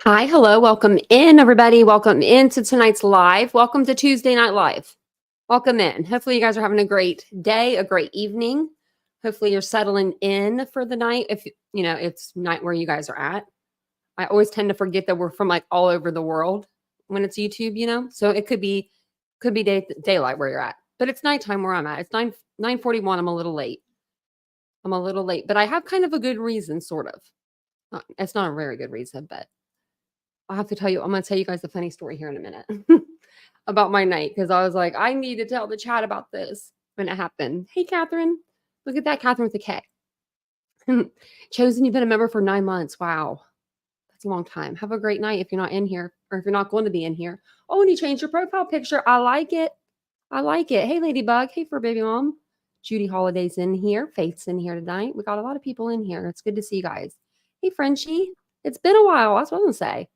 Hi, hello, welcome in, everybody. Welcome into tonight's live. Welcome to Tuesday Night Live. Welcome in. Hopefully, you guys are having a great day, a great evening. Hopefully, you're settling in for the night. If you know it's night where you guys are at. I always tend to forget that we're from like all over the world when it's YouTube. So it could be daylight where you're at, but it's nighttime where I'm at. It's 9:41. I'm a little late. But I have kind of a good reason, sort of. It's not a very good reason, but I'll have to tell you. I'm going to tell you guys a funny story here in a minute about my night because I was like, I need to tell the chat about this when it happened. Hey, Catherine. Look at that, Catherine with a K. Chosen, you've been a member for 9 months. Wow. That's a long time. Have a great night if you're not in here or if you're not going to be in here. Oh, and you changed your profile picture. I like it. Hey, Ladybug. Hey, for baby mom. Judy Holiday's in here. Faith's in here tonight. We got a lot of people in here. It's good to see you guys. Hey, Frenchie. It's been a while. That's what I'm going to say.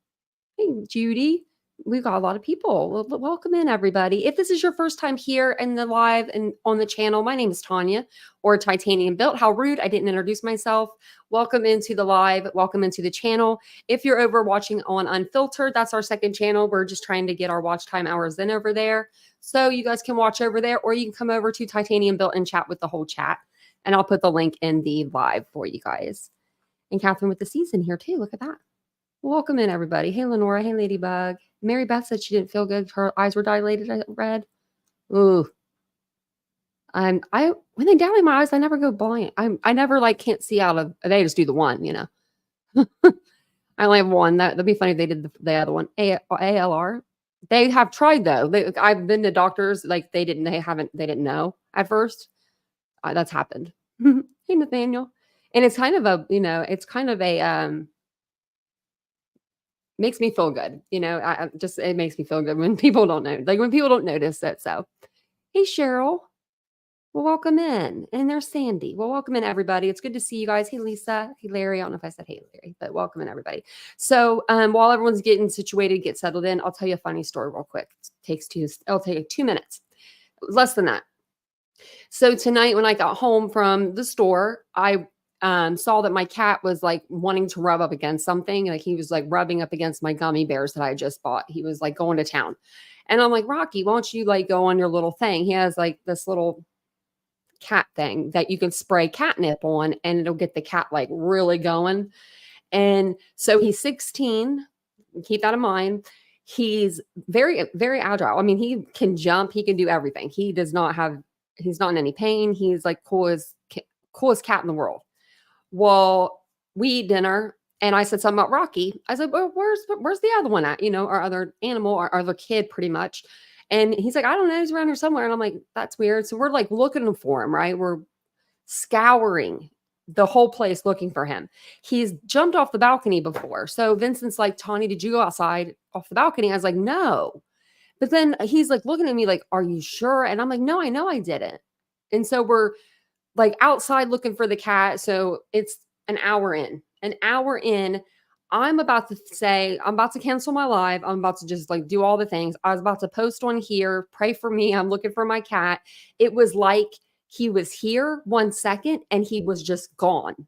Hey, Judy. We've got a lot of people. Welcome in, everybody. If this is your first time here in the live and on the channel, my name is Tanya, or Titanium Built. How rude. I didn't introduce myself. Welcome into the live. Welcome into the channel. If you're over watching on Unfiltered, that's our second channel. We're just trying to get our watch time hours in over there. So you guys can watch over there, or you can come over to Titanium Built and chat with the whole chat. And I'll put the link in the live for you guys. And Catherine with the season here too. Look at that. Welcome in, everybody. Hey, Lenora. Hey, Ladybug. Mary Beth said she didn't feel good. Her eyes were dilated. I read. Ooh. When they dilate my eyes, I never go blind. I never can't see out of. They just do the one, I only have one. That'd be funny if they did the other one. ALR. They have tried though. I've been to doctors. They didn't know at first. That's happened. Hey, Nathaniel. And it's kind of a makes me feel good. It makes me feel good when people don't know, when people don't notice it. So, hey, Cheryl. Well, welcome in. And there's Sandy. Well, welcome in, everybody. It's good to see you guys. Hey, Lisa. Hey, Larry. I don't know if I said hey, Larry, but welcome in, everybody. So while everyone's getting situated, get settled in, I'll tell you a funny story real quick. It'll take 2 minutes. Less than that. So tonight when I got home from the store, I saw that my cat was wanting to rub up against something. He was rubbing up against my gummy bears that I just bought. He was going to town. And I'm like, Rocky, why don't you go on your little thing? He has this little cat thing that you can spray catnip on and it'll get the cat really going. And so he's 16. Keep that in mind. He's very, very agile. I mean, he can jump. He can do everything. He's not in any pain. He's coolest cat in the world. Well, we eat dinner and I said something about Rocky. I said, well, where's the other one at? Our other animal, our other kid pretty much. And he's like, I don't know. He's around here somewhere. And I'm like, that's weird. So we're looking for him, right? We're scouring the whole place looking for him. He's jumped off the balcony before. So Vincent's like, Tawny, did you go outside off the balcony? I was like, no. But then he's looking at me are you sure? And I'm like, no, I know I didn't. And so we're outside looking for the cat. So it's an hour in. I'm about to cancel my live. I'm about to just do all the things. I was about to post on here, pray for me. I'm looking for my cat. It was he was here 1 second and he was just gone.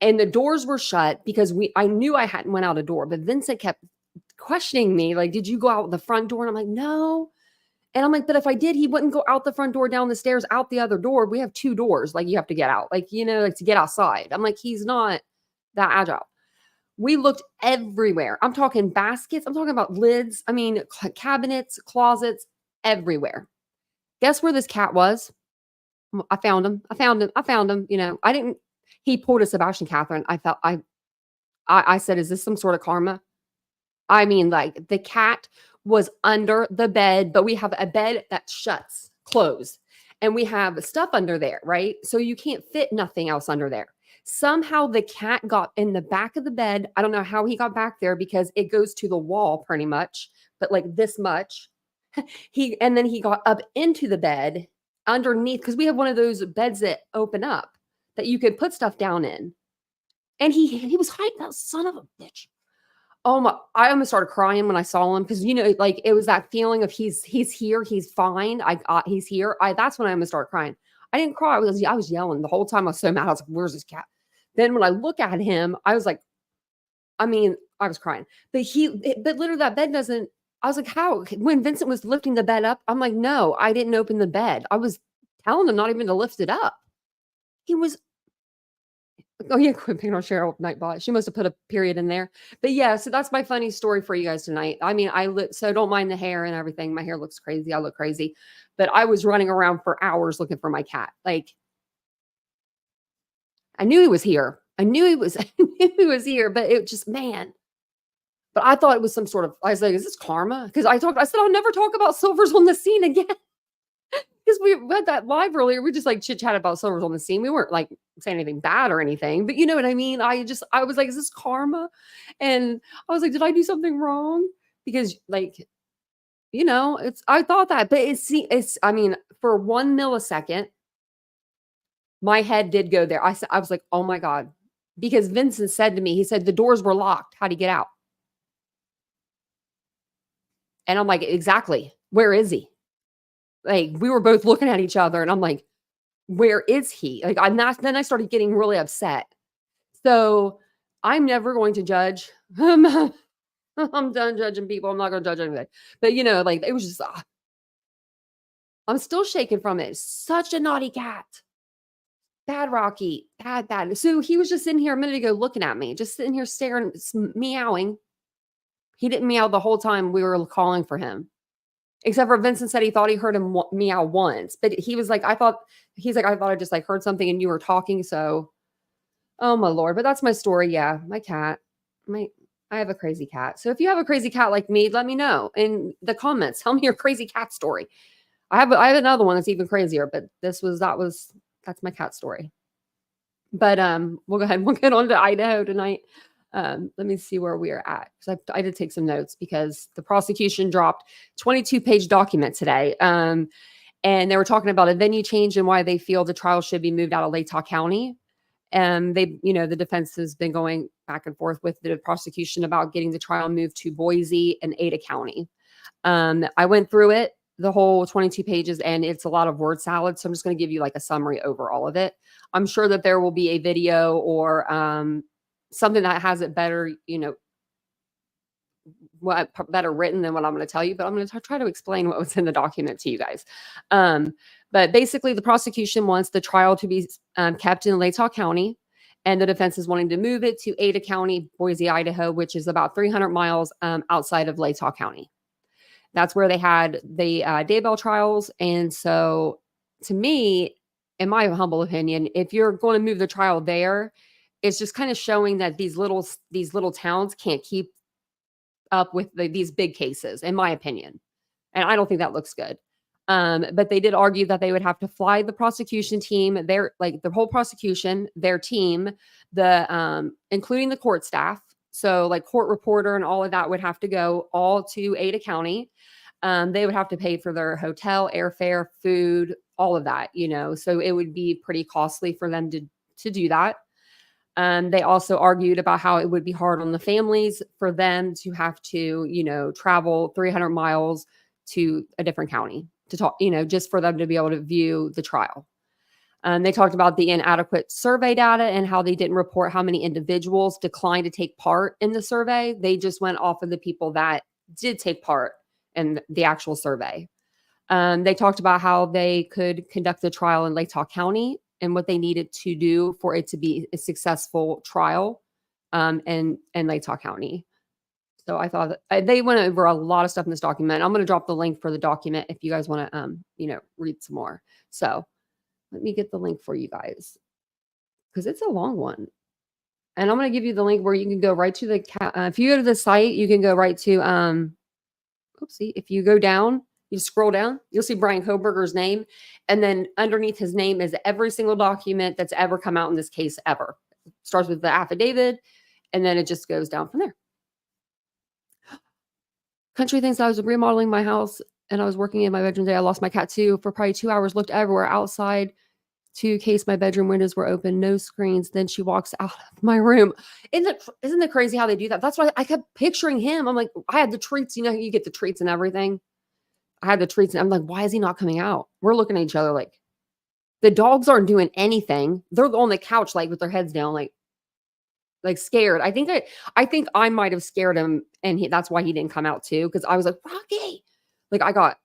And the doors were shut because I knew I hadn't went out a door, but Vincent kept questioning me. Did you go out the front door? And I'm like, no. And I'm like, but if I did, he wouldn't go out the front door, down the stairs, out the other door. We have 2 doors. You have to get out, to get outside. I'm like, he's not that agile. We looked everywhere. I'm talking baskets. I'm talking about lids. I mean, cabinets, closets, everywhere. Guess where this cat was? I found him. He pulled a Sebastian Catherine. I said, is this some sort of karma? I mean, the cat was under the bed, but we have a bed that shuts, closed, and we have stuff under there, right? So you can't fit nothing else under there. Somehow the cat got in the back of the bed. I don't know how he got back there because it goes to the wall pretty much, but this much. And then he got up into the bed underneath because we have one of those beds that open up that you could put stuff down in. And he was hiding, that son of a bitch. Oh my, I almost started crying when I saw him because it was that feeling of he's here, he's fine. He's here. That's when I almost started crying. I didn't cry. I was yelling the whole time. I was so mad. I was like, where's this cat? Then when I look at him, I was like, I I was crying. But but literally that bed doesn't, I was like, how? When Vincent was lifting the bed up, I'm like, no, I didn't open the bed. I was telling him not even to lift it up. He was, oh yeah, quit picking on Cheryl Nightbot. She must have put a period in there. But yeah, so that's my funny story for you guys tonight. I mean, so don't mind the hair and everything. My hair looks crazy. I look crazy. But I was running around for hours looking for my cat. Like, I knew he was here. I knew he was, I knew he was here, but it just, man. But I thought it was some sort of, I was like, is this karma? Because I said, I'll never talk about Silver's on the scene again. Because we read that live earlier. We just like chit chat about Silver's on the scene. We weren't like saying anything bad or anything, but you know what I mean? I was like, is this karma? And I was like, did I do something wrong? Because like, I thought that, but I mean, for 1 millisecond, my head did go there. I was like, oh my God. Because Vincent said to me, he said, the doors were locked. How'd he get out? And I'm like, exactly. Where is he? Like, we were both looking at each other and I'm like, where is he? Like, then I started getting really upset. So I'm never going to judge. I'm done judging people. I'm not going to judge anybody. But like, it was just, I'm still shaking from it. Such a naughty cat. Bad Rocky. Bad. So he was just sitting here a minute ago looking at me, just sitting here staring, meowing. He didn't meow the whole time we were calling for him. Except for Vincent said he thought he heard him meow once, but he was like, I thought I just like heard something and you were talking. So, oh my Lord, but that's my story. Yeah. My cat, I have a crazy cat. So if you have a crazy cat like me, let me know in the comments. Tell me your crazy cat story. I have another one that's even crazier, but that's my cat story. But, we'll go ahead and we'll get on to Idaho tonight. Let me see where we are at. Because I did take some notes because the prosecution dropped 22-page document today. And they were talking about a venue change and why they feel the trial should be moved out of Latah County. And the defense has been going back and forth with the prosecution about getting the trial moved to Boise and Ada County. I went through it, the whole 22 pages, and it's a lot of word salad. So I'm just going to give you like a summary over all of it. I'm sure that there will be a video or, something that has it better, better written than what I'm going to tell you, but I'm going to try to explain what was in the document to you guys. But basically the prosecution wants the trial to be kept in Latah County, and the defense is wanting to move it to Ada County, Boise, Idaho, which is about 300 miles outside of Latah County. That's where they had the Daybell trials. And so to me, in my humble opinion, if you're going to move the trial there, it's just kind of showing that these little towns can't keep up with these big cases, in my opinion. And I don't think that looks good. But they did argue that they would have to fly the prosecution team, the whole prosecution, their team, including the court staff. So like court reporter and all of that would have to go all to Ada County. They would have to pay for their hotel, airfare, food, all of that, so it would be pretty costly for them to do that. They also argued about how it would be hard on the families for them to have to, travel 300 miles to a different county to talk, just for them to be able to view the trial. They talked about the inadequate survey data and how they didn't report how many individuals declined to take part in the survey. They just went off of the people that did take part in the actual survey. They talked about how they could conduct the trial in Latah County and what they needed to do for it to be a successful trial in Latah County. So I thought they went over a lot of stuff in this document. I'm going to drop the link for the document if you guys want to, read some more. So let me get the link for you guys because it's a long one. And I'm going to give you the link where you can go right to the, if you go to the site, you can go right to, oopsie, if you go down, you scroll down, you'll see Brian Koberger's name. And then underneath his name is every single document that's ever come out in this case ever. It starts with the affidavit, and then it just goes down from there. Country thinks I was remodeling my house and I was working in my bedroom today. I lost my cat too for probably 2 hours, looked everywhere outside to case my bedroom windows were open, no screens. Then she walks out of my room. Isn't it crazy how they do that? That's why I kept picturing him. I'm like, I had the treats, you get the treats and everything. I had the treats and I'm like, why is he not coming out? We're looking at each other like, the dogs aren't doing anything. They're on the couch, like with their heads down, like, like scared. I think I might have scared him, and that's why he didn't come out too. Because I was like, Rocky, like I got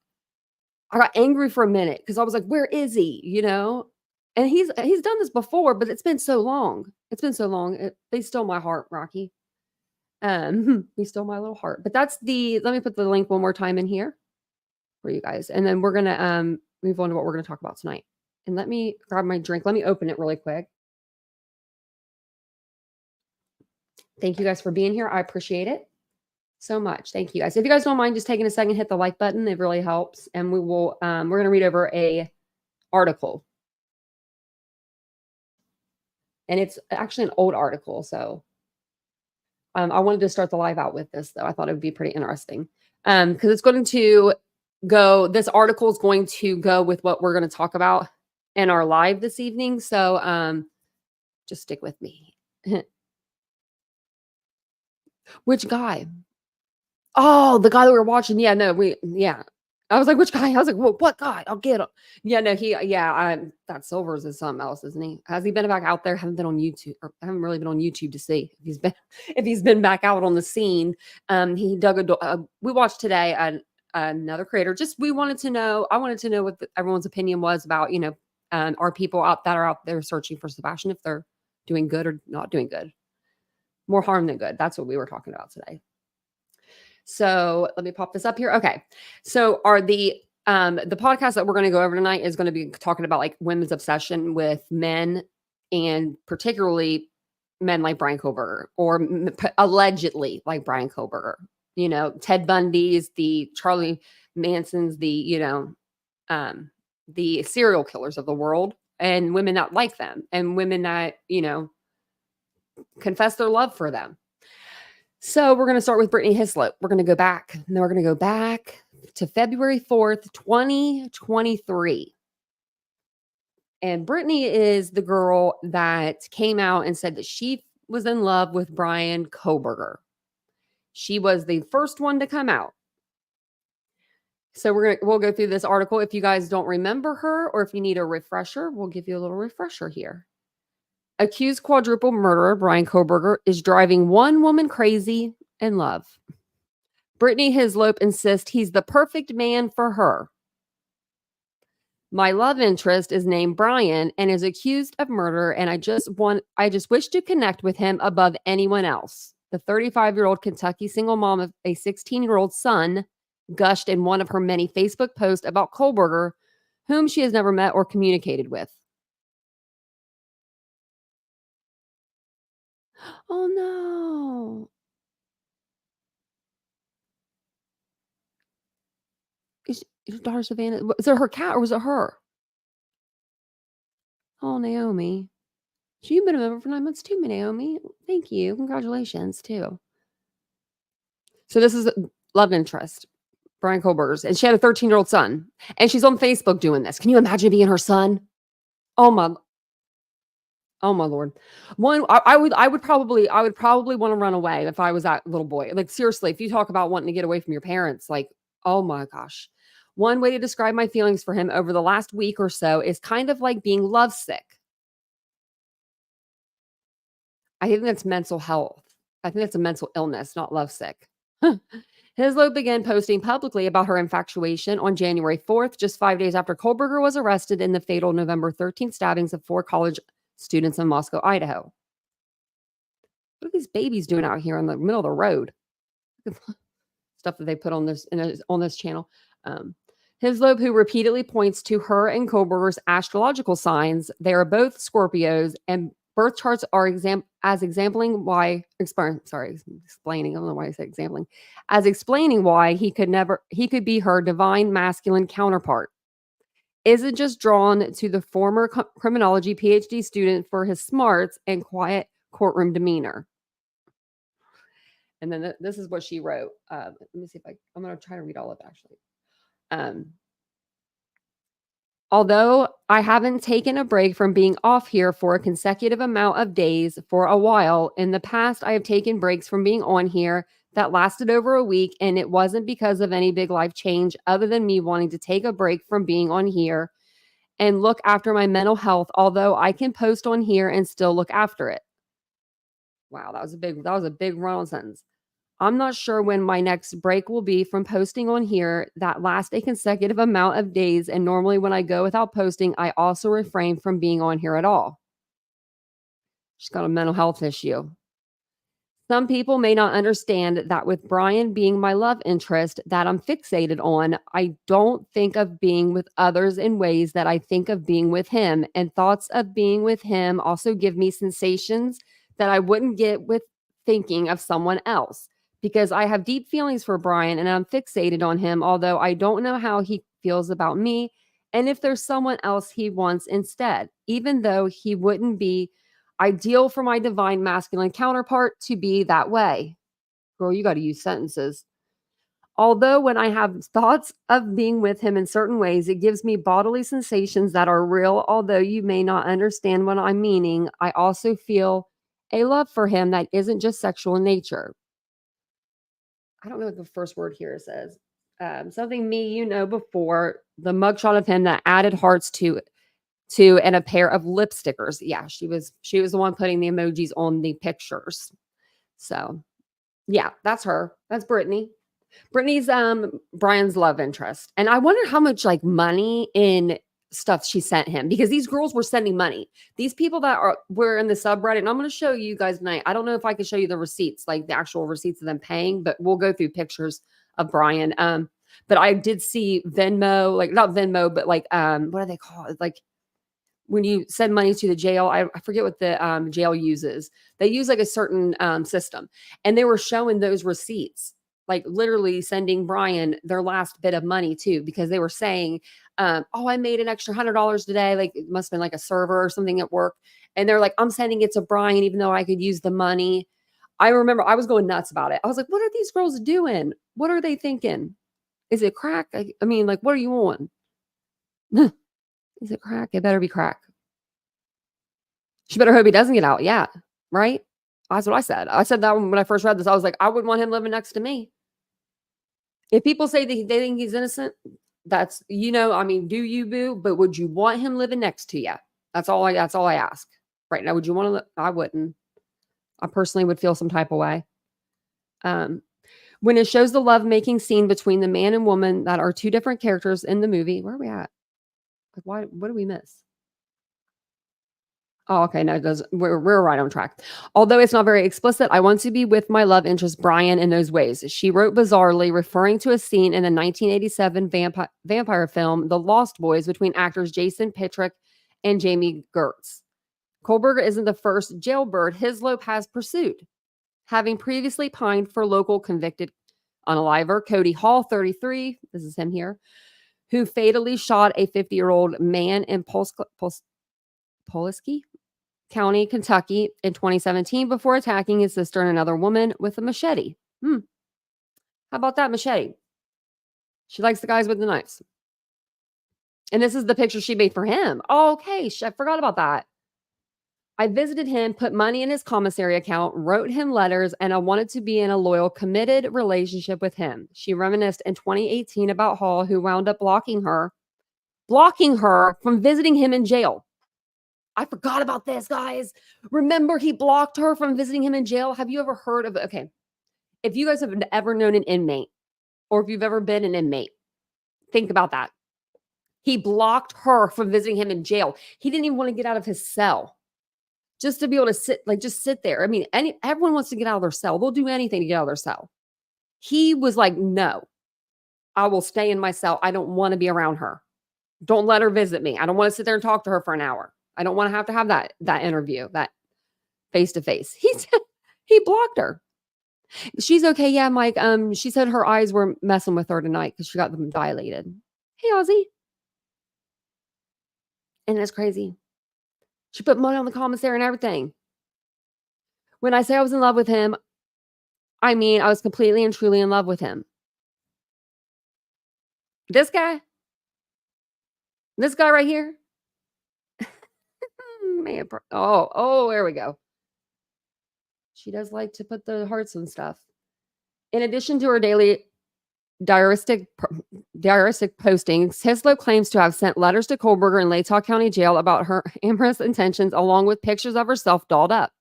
angry for a minute because I was like, where is he? And he's done this before, but it's been so long. It's been so long. They stole my heart, Rocky. He stole my little heart. But let me put the link one more time in here for you guys, and then we're gonna move on to what we're gonna talk about tonight. And let me grab my drink. Let me open it really quick. Thank you guys for being here. I appreciate it so much. Thank you guys. If you guys don't mind just taking a second, hit the like button. It really helps. And we're going to read over a article. And it's actually an old article. So I wanted to start the live out with this, though. I thought it would be pretty interesting. Because it's going to this article is going to go with what we're going to talk about in our live this evening. So just stick with me. Which guy? Oh, the guy that we were watching. Yeah, no, yeah. I was like, which guy? I was like, well, what guy? I'll get him. Yeah, no, that Silvers is something else, isn't he? Has he been back out there? Haven't been on YouTube, or I haven't really been on YouTube to see if he's been back out on the scene. He dug we watched today another creator. I wanted to know what everyone's opinion was about, are people out there searching for Sebastian, if they're doing good or not doing good. More harm than good. That's what we were talking about today. So let me pop this up here. Okay. So the podcast that we're going to go over tonight is going to be talking about like women's obsession with men, and particularly men like Brian Kohlberger, or allegedly like Brian Kohlberger, Ted Bundy's, the Charlie Manson's, the serial killers of the world, and women that like them, and women that, confess their love for them. So we're going to start with Brittany Hislop. We're going to go back, and then we're going to go back to February 4th, 2023. And Brittany is the girl that came out and said that she was in love with Brian Kohlberger. She was the first one to come out. So we'll go through this article. If you guys don't remember her, or if you need a refresher, we'll give you a little refresher here. Accused quadruple murderer Brian Kohlberger is driving one woman crazy in love. Brittany Hislop insists he's the perfect man for her. My love interest is named Brian and is accused of murder, and I just wish to connect with him above anyone else. The 35-year-old Kentucky single mom of a 16-year-old son gushed in one of her many Facebook posts about Kohlberger, whom she has never met or communicated with. Oh no. Is your daughter Savannah? Was it her cat or was it her? Oh, Naomi. You've been a member for 9 months too, Naomi. Thank you. Congratulations too. So this is love interest, Brian Kohlberger's, and she had a 13-year-old son, and she's on Facebook doing this. Can you imagine being her son? Oh my Lord. I would probably want to run away if I was that little boy. Like seriously, if you talk about wanting to get away from your parents, like, oh my gosh. One way to describe my feelings for him over the last week or so is kind of like being lovesick. I think that's mental health. I think that's a mental illness, not lovesick. Hislop began posting publicly about her infatuation on January 4th, just 5 days after Kohlberger was arrested in the fatal November 13th stabbings of 4 college students in Moscow, Idaho. What are these babies doing out here in the middle of the road? Stuff that they put on this channel. Hislop, who repeatedly points to her and Kohlberger's astrological signs, they are both Scorpios, and birth charts are explaining why. Explaining. I don't know why I said examining. As explaining why he could be her divine masculine counterpart. Isn't just drawn to the former criminology PhD student for his smarts and quiet courtroom demeanor. And then this is what she wrote. Let me see if I'm going to try to read all of it, actually. Although I haven't taken a break from being off here for a consecutive amount of days for a while, in the past, I have taken breaks from being on here that lasted over a week, and it wasn't because of any big life change other than me wanting to take a break from being on here and look after my mental health, although I can post on here and still look after it. Wow, that was a big run on sentence. I'm not sure when my next break will be from posting on here that last a consecutive amount of days. And normally when I go without posting, I also refrain from being on here at all. She's got a mental health issue. Some people may not understand that with Brian being my love interest that I'm fixated on, I don't think of being with others in ways that I think of being with him. And thoughts of being with him also give me sensations that I wouldn't get with thinking of someone else because I have deep feelings for Brian and I'm fixated on him, although I don't know how he feels about me and if there's someone else he wants instead, even though he wouldn't be ideal for my divine masculine counterpart to be that way. Girl, you got to use sentences. Although when I have thoughts of being with him in certain ways, it gives me bodily sensations that are real. Although you may not understand what I'm meaning, I also feel a love for him that isn't just sexual in nature. I don't know what the first word here says. Something me, before the mugshot of him that added hearts to and a pair of lip stickers. Yeah, she was the one putting the emojis on the pictures. So, yeah, that's her. That's Brittany. Brittany's Brian's love interest. And I wonder how much like money in stuff she sent him because these girls were sending money. These people that were in the subreddit, and I'm going to show you guys tonight. I don't know if I can show you the receipts, like the actual receipts of them paying, but we'll go through pictures of Brian. But I did see Venmo, like not Venmo, but like what are they called? Like when you send money to the jail, I forget what the jail uses. They use like a certain system, and they were showing those receipts, like literally sending Brian their last bit of money too, because they were saying, "Oh, I made an extra $100 today." Like it must have been like a server or something at work, and they're like, "I'm sending it to Brian, even though I could use the money." I remember I was going nuts about it. I was like, "What are these girls doing? What are they thinking? Is it crack? I mean, like, what are you on?" Is it crack? It better be crack. She better hope he doesn't get out. Yeah. Right? That's what I said. I said that when I first read this. I was like, I wouldn't want him living next to me. If people say that they think he's innocent, that's, I mean, do you, boo? But would you want him living next to you? That's all I ask. Right now, would you want to? I wouldn't. I personally would feel some type of way. When it shows the love-making scene between the man and woman that are two different characters in the movie, where are we at? Like, what did we miss? Oh, okay. No, it does. We're right on track. Although it's not very explicit, I want to be with my love interest, Brian, in those ways. She wrote bizarrely, referring to a scene in the 1987 vampire film, The Lost Boys, between actors Jason Patric and Jamie Gertz. Kohlberger isn't the first jailbird Hislop has pursued, having previously pined for local convicted unaliver Cody Hall, 33. This is him here, who fatally shot a 50-year-old man in Pulaski County, Kentucky in 2017 before attacking his sister and another woman with a machete. How about that machete? She likes the guys with the knives. And this is the picture she made for him. Oh, okay. I forgot about that. I visited him, put money in his commissary account, wrote him letters, and I wanted to be in a loyal, committed relationship with him. She reminisced in 2018 about Hall, who wound up blocking her from visiting him in jail. I forgot about this, guys. Remember, he blocked her from visiting him in jail. Have you ever heard of, okay, if you guys have ever known an inmate or if you've ever been an inmate, think about that. He blocked her from visiting him in jail. He didn't even want to get out of his cell just to be able to just sit there. I mean, everyone wants to get out of their cell. They'll do anything to get out of their cell. He was like, no, I will stay in my cell. I don't want to be around her. Don't let her visit me. I don't want to sit there and talk to her for an hour. I don't want to have that interview, that face-to-face. He blocked her. She's okay. Yeah, Mike. She said her eyes were messing with her tonight because she got them dilated. Hey, Ozzy. And that's crazy. She put money on the commissary and everything. When I say I was in love with him, I mean I was completely and truly in love with him. This guy right here. Man, there we go. She does like to put the hearts and stuff. In addition to her daily diaristic postings, Hislop claims to have sent letters to Kohlberger in Latah County Jail about her amorous intentions, along with pictures of herself dolled up.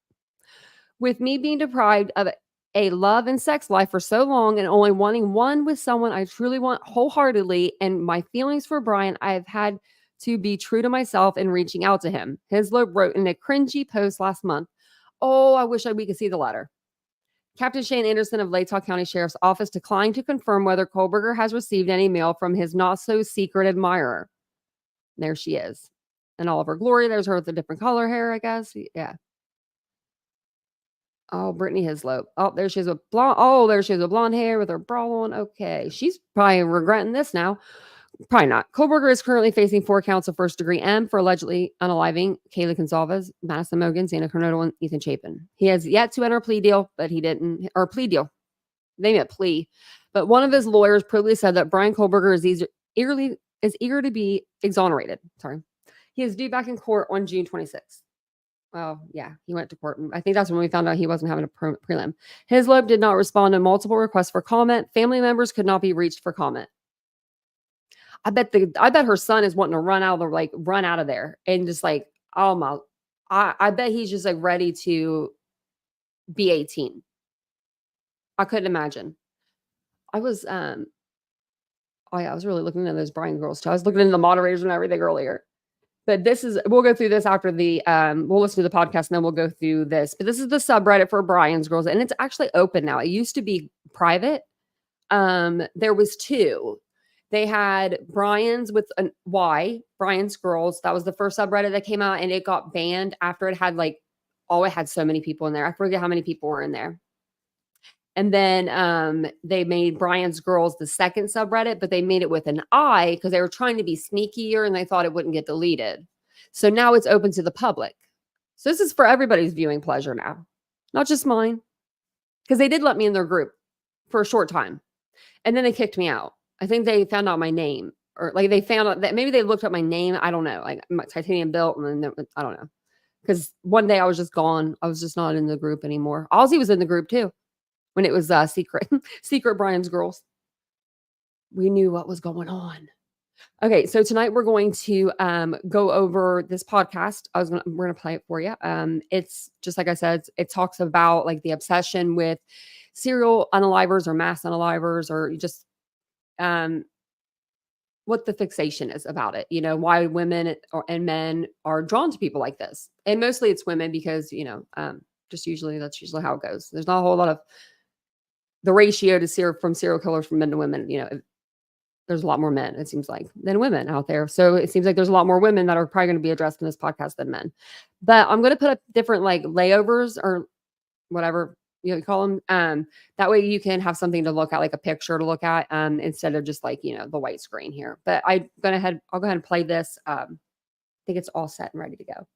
With me being deprived of a love and sex life for so long and only wanting one with someone I truly want wholeheartedly, and my feelings for Brian, I have had to be true to myself in reaching out to him. Hislop wrote in a cringy post last month. Oh, I wish we could see the letter. Captain Shane Anderson of Latah County Sheriff's Office declined to confirm whether Kohlberger has received any mail from his not-so-secret admirer. There she is. In all of her glory. There's her with a different color hair, I guess. Yeah. Oh, Brittany Hislop. Oh, there she is with blonde. Oh, there she is with blonde hair with her bra on. Okay. She's probably regretting this now. Probably not. Kohlberger is currently facing 4 counts of first-degree M for allegedly unaliving Kaylee Gonzalez, Madison Mogan, Xana Kernodle, and Ethan Chapin. He has yet to enter a plea deal, but he didn't, or plea deal. They meant plea. But one of his lawyers previously said that Brian Kohlberger is eager to be exonerated. Sorry. He is due back in court on June 26th. Well, yeah, he went to court. I think that's when we found out he wasn't having a prelim. Hislop did not respond to multiple requests for comment. Family members could not be reached for comment. I bet her son is wanting to run out of there and just like, oh my, I bet he's just like ready to be 18. I couldn't imagine. I was oh yeah, I was really looking at those Brian girls too. I was looking into the moderators and everything earlier. But we'll go through this after we'll listen to the podcast and then we'll go through this. But this is the subreddit for Brian's girls, and it's actually open now. It used to be private. There was 2. They had Brian's with an Y, Brian's girls. That was the first subreddit that came out, and it got banned after it had it had so many people in there. I forget how many people were in there. And then they made Brian's girls the second subreddit, but they made it with an I because they were trying to be sneakier and they thought it wouldn't get deleted. So now it's open to the public. So this is for everybody's viewing pleasure now, not just mine. Because they did let me in their group for a short time. And then they kicked me out. I think they found out my name, or they found out that maybe they looked up my name. I don't know, like my titanium belt. And then I don't know. Because one day I was just gone. I was just not in the group anymore. Ozzy was in the group too. When it was secret Brian's girls. We knew what was going on. Okay, so tonight we're going to go over this podcast. We're gonna play it for you. It's just like I said, it talks about like the obsession with serial unalivers or mass unalivers, or just what the fixation is about it. You know, why women and men are drawn to people like this, and mostly it's women because that's usually how it goes. There's not a whole lot of the ratio to from serial killers from men to women, there's a lot more men, it seems like, than women out there. So it seems like there's a lot more women that are probably going to be addressed in this podcast than men. But I'm going to put up different layovers or whatever you call them. That way you can have something to look at, like a picture to look at, instead of just the white screen here. But I'll go ahead and play this. I think it's all set and ready to go.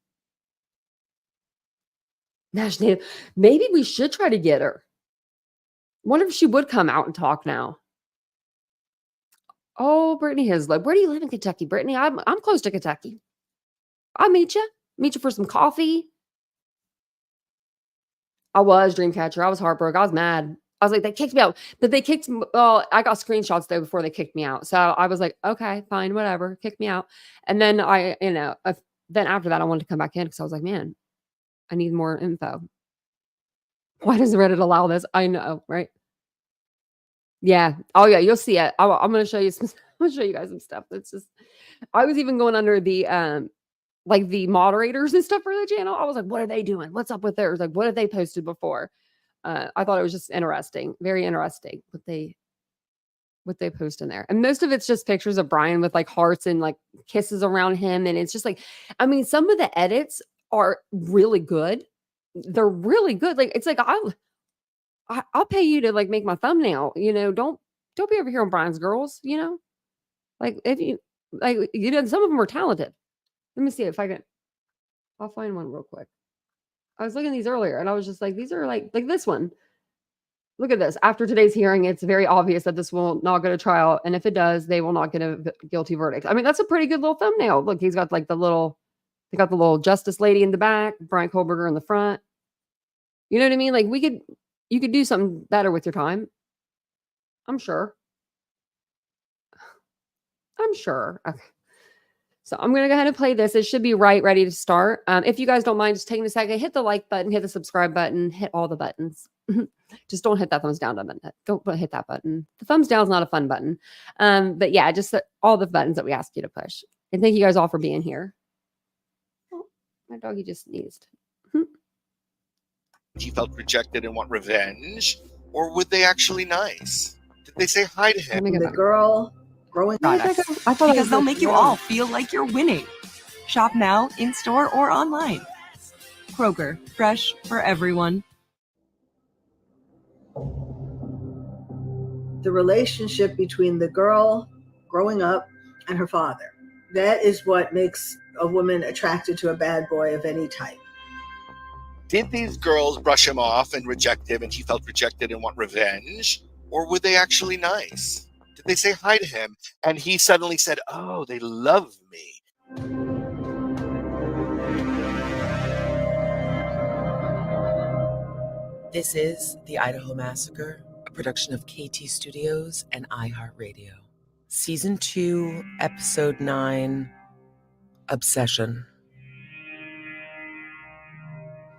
Maybe we should try to get her. Wonder if she would come out and talk now. Oh, Brittany Hislop. Where do you live in Kentucky, Brittany? I'm close to Kentucky. I'll meet you. Meet you for some coffee. I was Dreamcatcher. I was heartbroken. I was mad. I was like, they kicked me out. But I got screenshots though before they kicked me out. So I was like, okay, fine, whatever. Kick me out. And then then after that, I wanted to come back in because I was like, man, I need more info. Why does Reddit allow this? I know, right? Yeah. Oh yeah, you'll see it. I'm gonna show you some. I'm gonna show you guys some stuff. It's just, I was even going under the the moderators and stuff for the channel. I was like, what are they doing? What's up with theirs? Like, what have they posted before? I thought it was just interesting, very interesting what they post in there. And most of it's just pictures of Brian with hearts and kisses around him. And it's just some of the edits are really good. They're really good. It's I'll pay you to make my thumbnail, don't be over here on Brian's girls, if you some of them are talented. Let me see if I'll find one real quick. I was looking at these earlier and I was just like, these are like this one. Look at this. After today's hearing, it's very obvious that this will not go to trial. And if it does, they will not get a guilty verdict. I mean, that's a pretty good little thumbnail. Look, he's got they got the little justice lady in the back, Brian Kohlberger in the front. You know what I mean? You could do something better with your time. I'm sure. Okay. So I'm going to go ahead and play this. It should be ready to start. If you guys don't mind just taking a second, hit the like button, hit the subscribe button, hit all the buttons. Just don't hit that thumbs down button. Don't hit that button. The thumbs down is not a fun button. But yeah, just all the buttons that we ask you to push. And thank you guys all for being here. Oh, my doggy just sneezed. He felt rejected and want revenge, or were they actually nice? Did they say hi to him? The girl growing products, because they'll make you all feel like you're winning. Shop now, in-store, or online. Kroger, fresh for everyone. the relationship between the girl growing up and her father. That is what makes a woman attracted to a bad boy of any type. Did these girls brush him off and reject him and he felt rejected and want revenge? Or were they actually nice? Did they say hi to him and he suddenly said, oh, they love me? This is The Idaho Massacre, a production of KT Studios and iHeartRadio. Season 2, Episode 9, Obsession.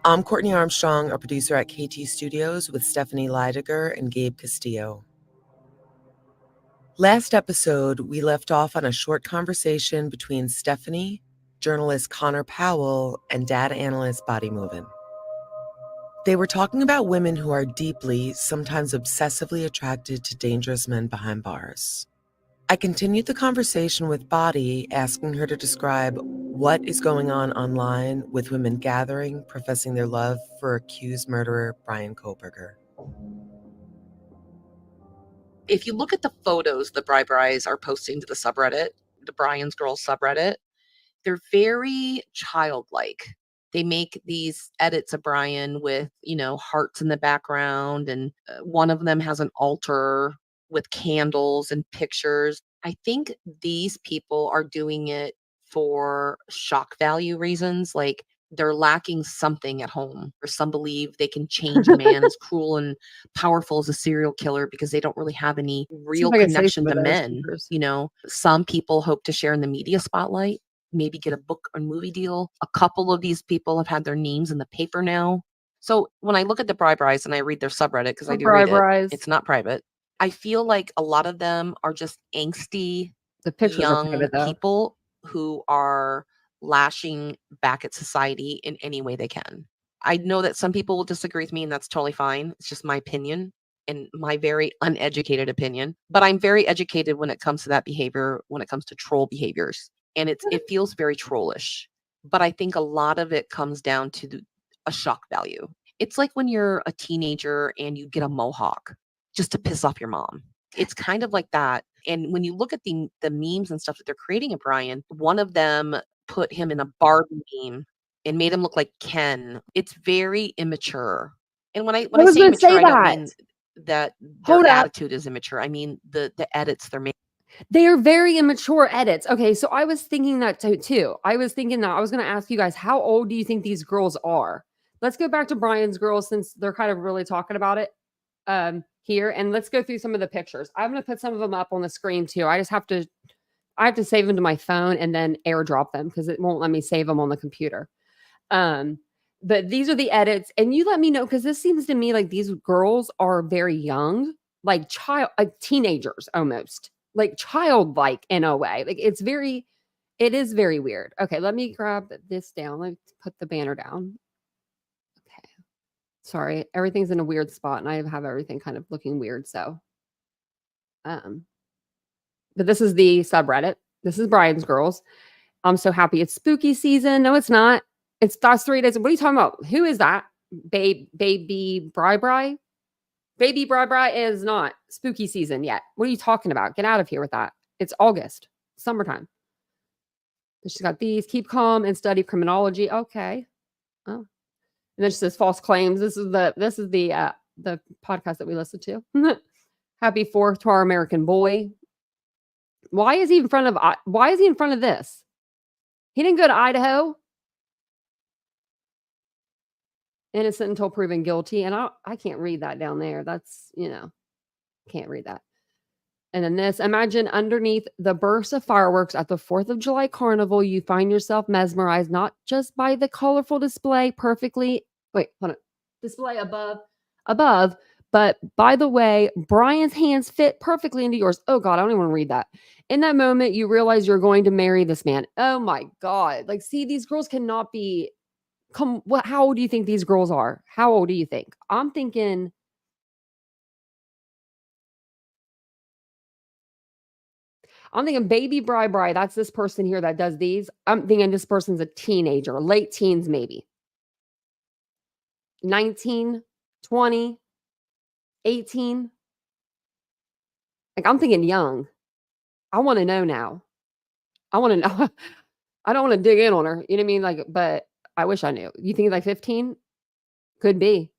I'm Courtney Armstrong, a producer at KT Studios with Stephanie Leidiger and Gabe Castillo. Last episode, we left off on a short conversation between Stephanie, journalist Connor Powell, and data analyst Body Movin'. They were talking about women who are deeply, sometimes obsessively attracted to dangerous men behind bars. I continued the conversation with Body, asking her to describe what is going on online with women gathering, professing their love for accused murderer Bryan Kohberger. If you look at the photos the Bri-Bris are posting to the subreddit, the Bryan's Girls subreddit, they're very childlike. They make these edits of Bryan with, hearts in the background, and one of them has an altar with candles and pictures. I think these people are doing it for shock value reasons. Like, they're lacking something at home, or some believe they can change a man as cruel and powerful as a serial killer because they don't really have any real connection to men. Some people hope to share in the media spotlight, maybe get a book or movie deal. A couple of these people have had their names in the paper now. So when I look at the Bri-Bris and I read their subreddit, because I do read it, it's not private. I feel like a lot of them are just angsty, young people who are lashing back at society in any way they can. I know that some people will disagree with me, and that's totally fine. It's just my opinion and my very uneducated opinion. But I'm very educated when it comes to that behavior, when it comes to troll behaviors. And it feels very trollish. But I think a lot of it comes down to a shock value. It's like when you're a teenager and you get a mohawk just to piss off your mom. It's kind of like that. And when you look at the memes and stuff that they're creating of Bryan, one of them put him in a Barbie meme and made him look like Ken. It's very immature. And when I say immature, I don't mean that their attitude is immature. I mean the edits they're making. They are very immature edits. Okay, so I was thinking that too. I was thinking that I was going to ask you guys, how old do you think these girls are? Let's go back to Bryan's Girls since they're kind of really talking about it here, and let's go through some of the pictures. I'm going to put some of them up on the screen too. I have to save them to my phone and then airdrop them because it won't let me save them on the computer. But these are the edits, and you let me know, because this seems to me like these girls are very young, like teenagers almost. Like childlike in a way. Like it is very weird. Okay, let me grab this down. Let me put the banner down. Okay. Sorry, everything's in a weird spot and I have everything kind of looking weird. So, but this is the subreddit. This is Bryan's Girls. I'm so happy it's spooky season. No, it's not. That's 3 days. What are you talking about? Who is that? Baby Bri-Bri? Baby Bri-Bri is not spooky season yet. What are you talking about? Get out of here with that. It's August, summertime. She's got these. Keep calm and study criminology. Okay. Oh, and then she says false claims. This is the podcast that we listened to. Happy 4th to our American boy. Why is he in front of this? He didn't go to Idaho. Innocent until proven guilty. And I can't read that down there. That's, can't read that. And then this, imagine underneath the burst of fireworks at the 4th of July carnival, you find yourself mesmerized not just by the colorful display display above, but by the way, Brian's hands fit perfectly into yours. Oh God, I don't even want to read that. In that moment, you realize you're going to marry this man. Oh my God. Like, see, these girls cannot be, how old do you think these girls are? How old do you think? I'm thinking baby Bri. That's this person here that does these. I'm thinking this person's a teenager, late teens, maybe 19, 20, 18. Like, I'm thinking young. I want to know now. I want to know. I don't want to dig in on her. You know what I mean? Like, but I wish I knew. You think like 15? Could be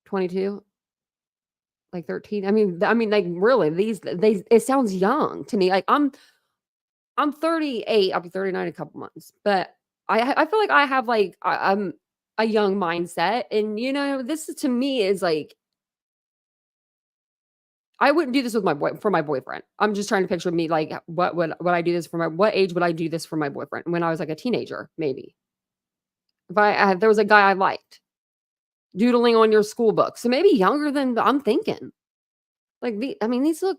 22, like 13. I mean, like really, it sounds young to me. Like I'm 38. I'll be 39 in a couple months, but I feel like I have like I'm a young mindset, and this to me is like I wouldn't do this with for my boyfriend. I'm just trying to picture me like would I do this what age would I do this for my boyfriend? When I was like a teenager, maybe. If there was a guy I liked doodling on your school book, so maybe younger than I'm thinking. Like these look.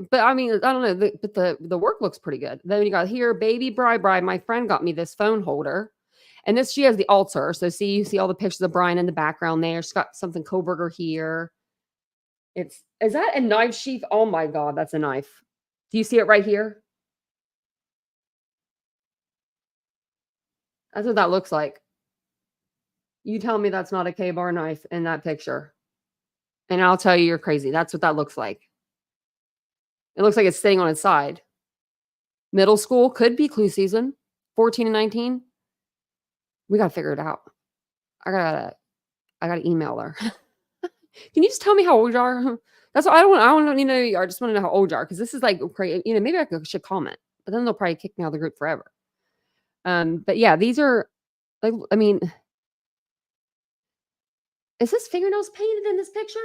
But I mean, I don't know, but the work looks pretty good. Then you got here, baby Bri. My friend got me this phone holder. And she has the altar. So you see all the pictures of Brian in the background there. She's got something Koberger here. Is that a knife sheath? Oh my God, that's a knife. Do you see it right here? That's what that looks like. You tell me that's not a K-bar knife in that picture. And I'll tell you you're crazy. That's what that looks like. It looks like it's sitting on its side. Middle school could be clue season. 14 and 19. We got to figure it out. I gotta email her. Can you just tell me how old you are? That's what I don't need to know who you are. I just want to know how old you are. Cause this is like crazy. Maybe I should comment, but then they'll probably kick me out of the group forever. But yeah, these are like, is his fingernails painted in this picture?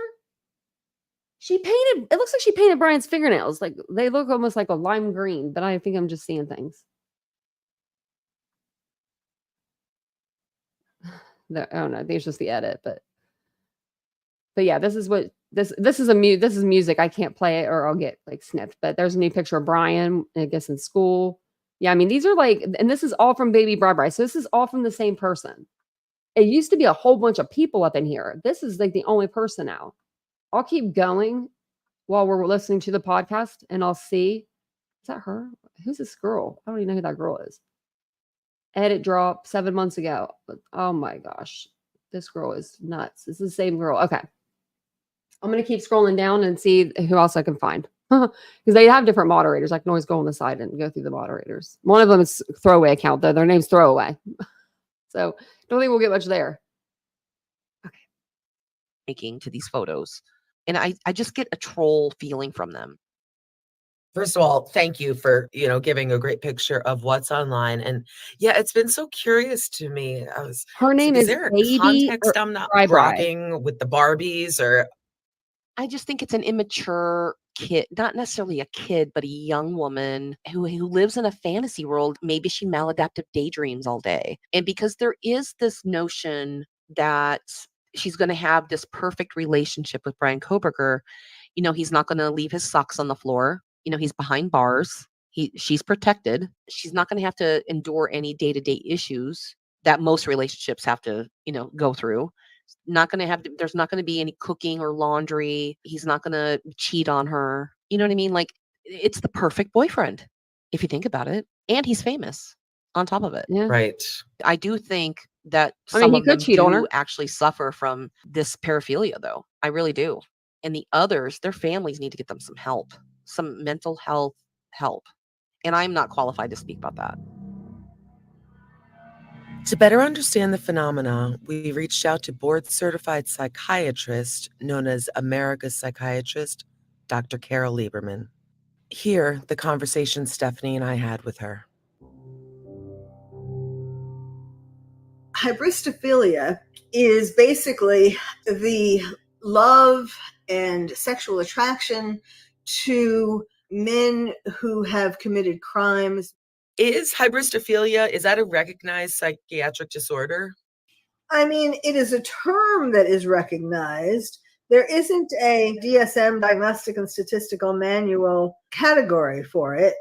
It looks like she painted Brian's fingernails. Like they look almost like a lime green, but I think I'm just seeing things. I don't know. I think it's just the edit, but yeah, this is music. I can't play it or I'll get like snipped. But there's a new picture of Brian, I guess, in school. Yeah, these are like, and this is all from baby Bri. So this is all from the same person. It used to be a whole bunch of people up in here. This is like the only person now. I'll keep going while we're listening to the podcast and I'll see. Is that her? Who's this girl? I don't even know who that girl is. Edit drop 7 months ago. Oh my gosh. This girl is nuts. This is the same girl. Okay. I'm going to keep scrolling down and see who else I can find. Because they have different moderators. I can always go on the side and go through the moderators. One of them is Throwaway account, though. Their name's Throwaway. So don't think we'll get much there. Okay. Making to these photos. And I just get a troll feeling from them. First of all, thank you for, giving a great picture of what's online. And yeah, it's been so curious to me. Her name is there a Baby context I'm not Bri. grokking with the Barbies or? I just think it's an immature kid, not necessarily a kid, but a young woman who lives in a fantasy world. Maybe she maladaptive daydreams all day. And because there is this notion that she's going to have this perfect relationship with Brian Koberger, he's not going to leave his socks on the floor. He's behind bars. She's protected. She's not going to have to endure any day-to-day issues that most relationships have to, go through. There's not going to be any cooking or laundry. He's not going to cheat on her. You know what I mean? Like, it's the perfect boyfriend if you think about it. And he's famous on top of it. Yeah. Right. I do think that some he of could them cheat on do her. actually suffer from this paraphilia, though. I really do. And the others, their families need to get them some help, some mental health help. And I'm not qualified to speak about that. To better understand the phenomena, we reached out to board-certified psychiatrist known as America's Psychiatrist, Dr. Carol Lieberman. Here, the conversation Stephanie and I had with her. Hybristophilia is basically the love and sexual attraction to men who have committed crimes. Is hybristophilia, is that a recognized psychiatric disorder? I mean, it is a term that is recognized. There isn't a DSM, Diagnostic and Statistical Manual, category for it,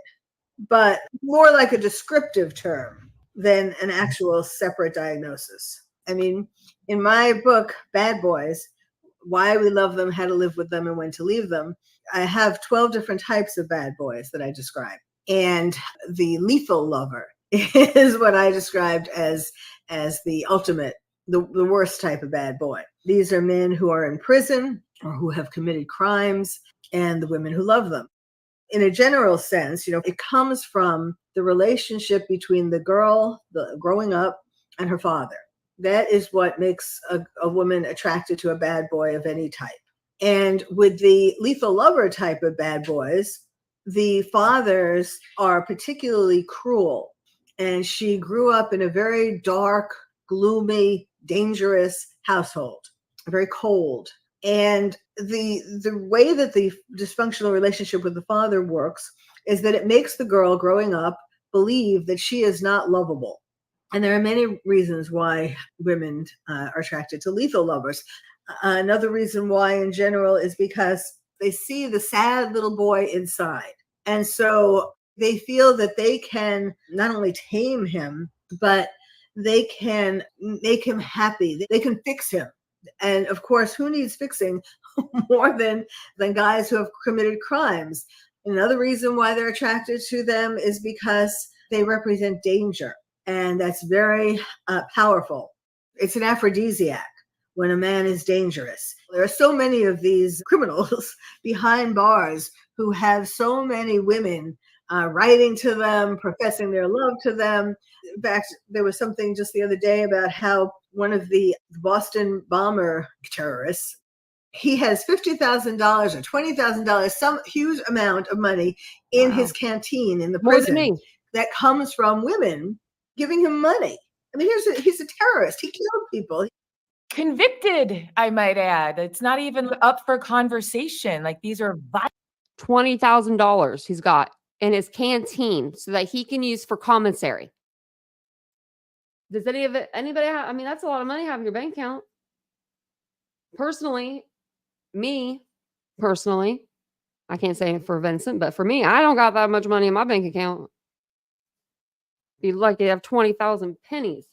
but more like a descriptive term than an actual separate diagnosis. I mean, in my book, Bad Boys, Why We Love Them, How to Live with Them, and When to Leave Them, I have 12 different types of bad boys that I describe. And the lethal lover is what I described as the ultimate, the worst type of bad boy. These are men who are in prison or who have committed crimes, and the women who love them. In a general sense, it comes from the relationship between the girl, the growing up, and her father. That is what makes a woman attracted to a bad boy of any type. And with the lethal lover type of bad boys, the fathers are particularly cruel. And she grew up in a very dark, gloomy, dangerous household, very cold. And the way that the dysfunctional relationship with the father works is that it makes the girl growing up believe that she is not lovable. And there are many reasons why women are attracted to lethal lovers. Another reason why in general is because they see the sad little boy inside. And so they feel that they can not only tame him, but they can make him happy. They can fix him. And of course, who needs fixing more than guys who have committed crimes? Another reason why they're attracted to them is because they represent danger. And that's very powerful. It's an aphrodisiac when a man is dangerous. There are so many of these criminals behind bars who have so many women writing to them, professing their love to them. In fact, there was something just the other day about how one of the Boston bomber terrorists, he has $50,000 or $20,000, some huge amount of money in his canteen in the prison that comes from women giving him money. I mean, he's a terrorist. He killed people. Convicted, I might add. It's not even up for conversation. Like, these are $20,000 he's got in his canteen so that he can use for commissary. Does anybody have? I mean, that's a lot of money having your bank account. Personally, I can't say it for Vincent, but for me, I don't got that much money in my bank account. Be lucky to have 20,000 pennies.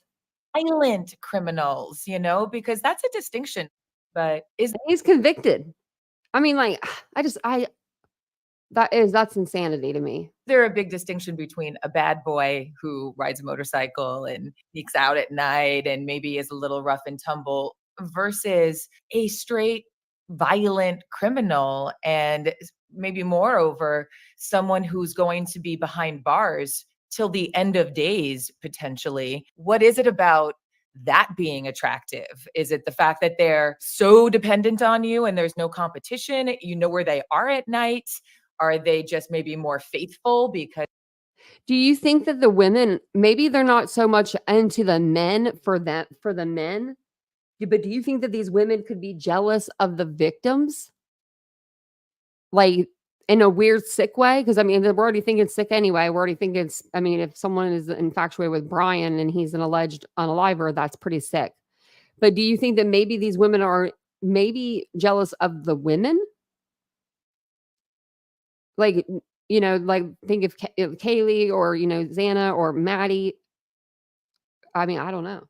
violent criminals, because that's a distinction. But He's convicted. I mean, like, that's insanity to me. There a big distinction between a bad boy who rides a motorcycle and sneaks out at night and maybe is a little rough and tumble versus a straight violent criminal, and maybe moreover, someone who's going to be behind bars till the end of days, potentially. What is it about that being attractive? Is it the fact that they're so dependent on you and there's no competition? You know where they are at night? Are they just maybe more faithful because... Do you think that the women, maybe they're not so much into the men for the men, but do you think that these women could be jealous of the victims? Like, in a weird, sick way? Because, I mean, we're already thinking sick anyway. We're already thinking, if someone is infatuated with Brian and he's an alleged unaliver, that's pretty sick. But do you think that maybe these women are maybe jealous of the women? Like, think of Kaylee or, Xana or Maddie. I mean, I don't know.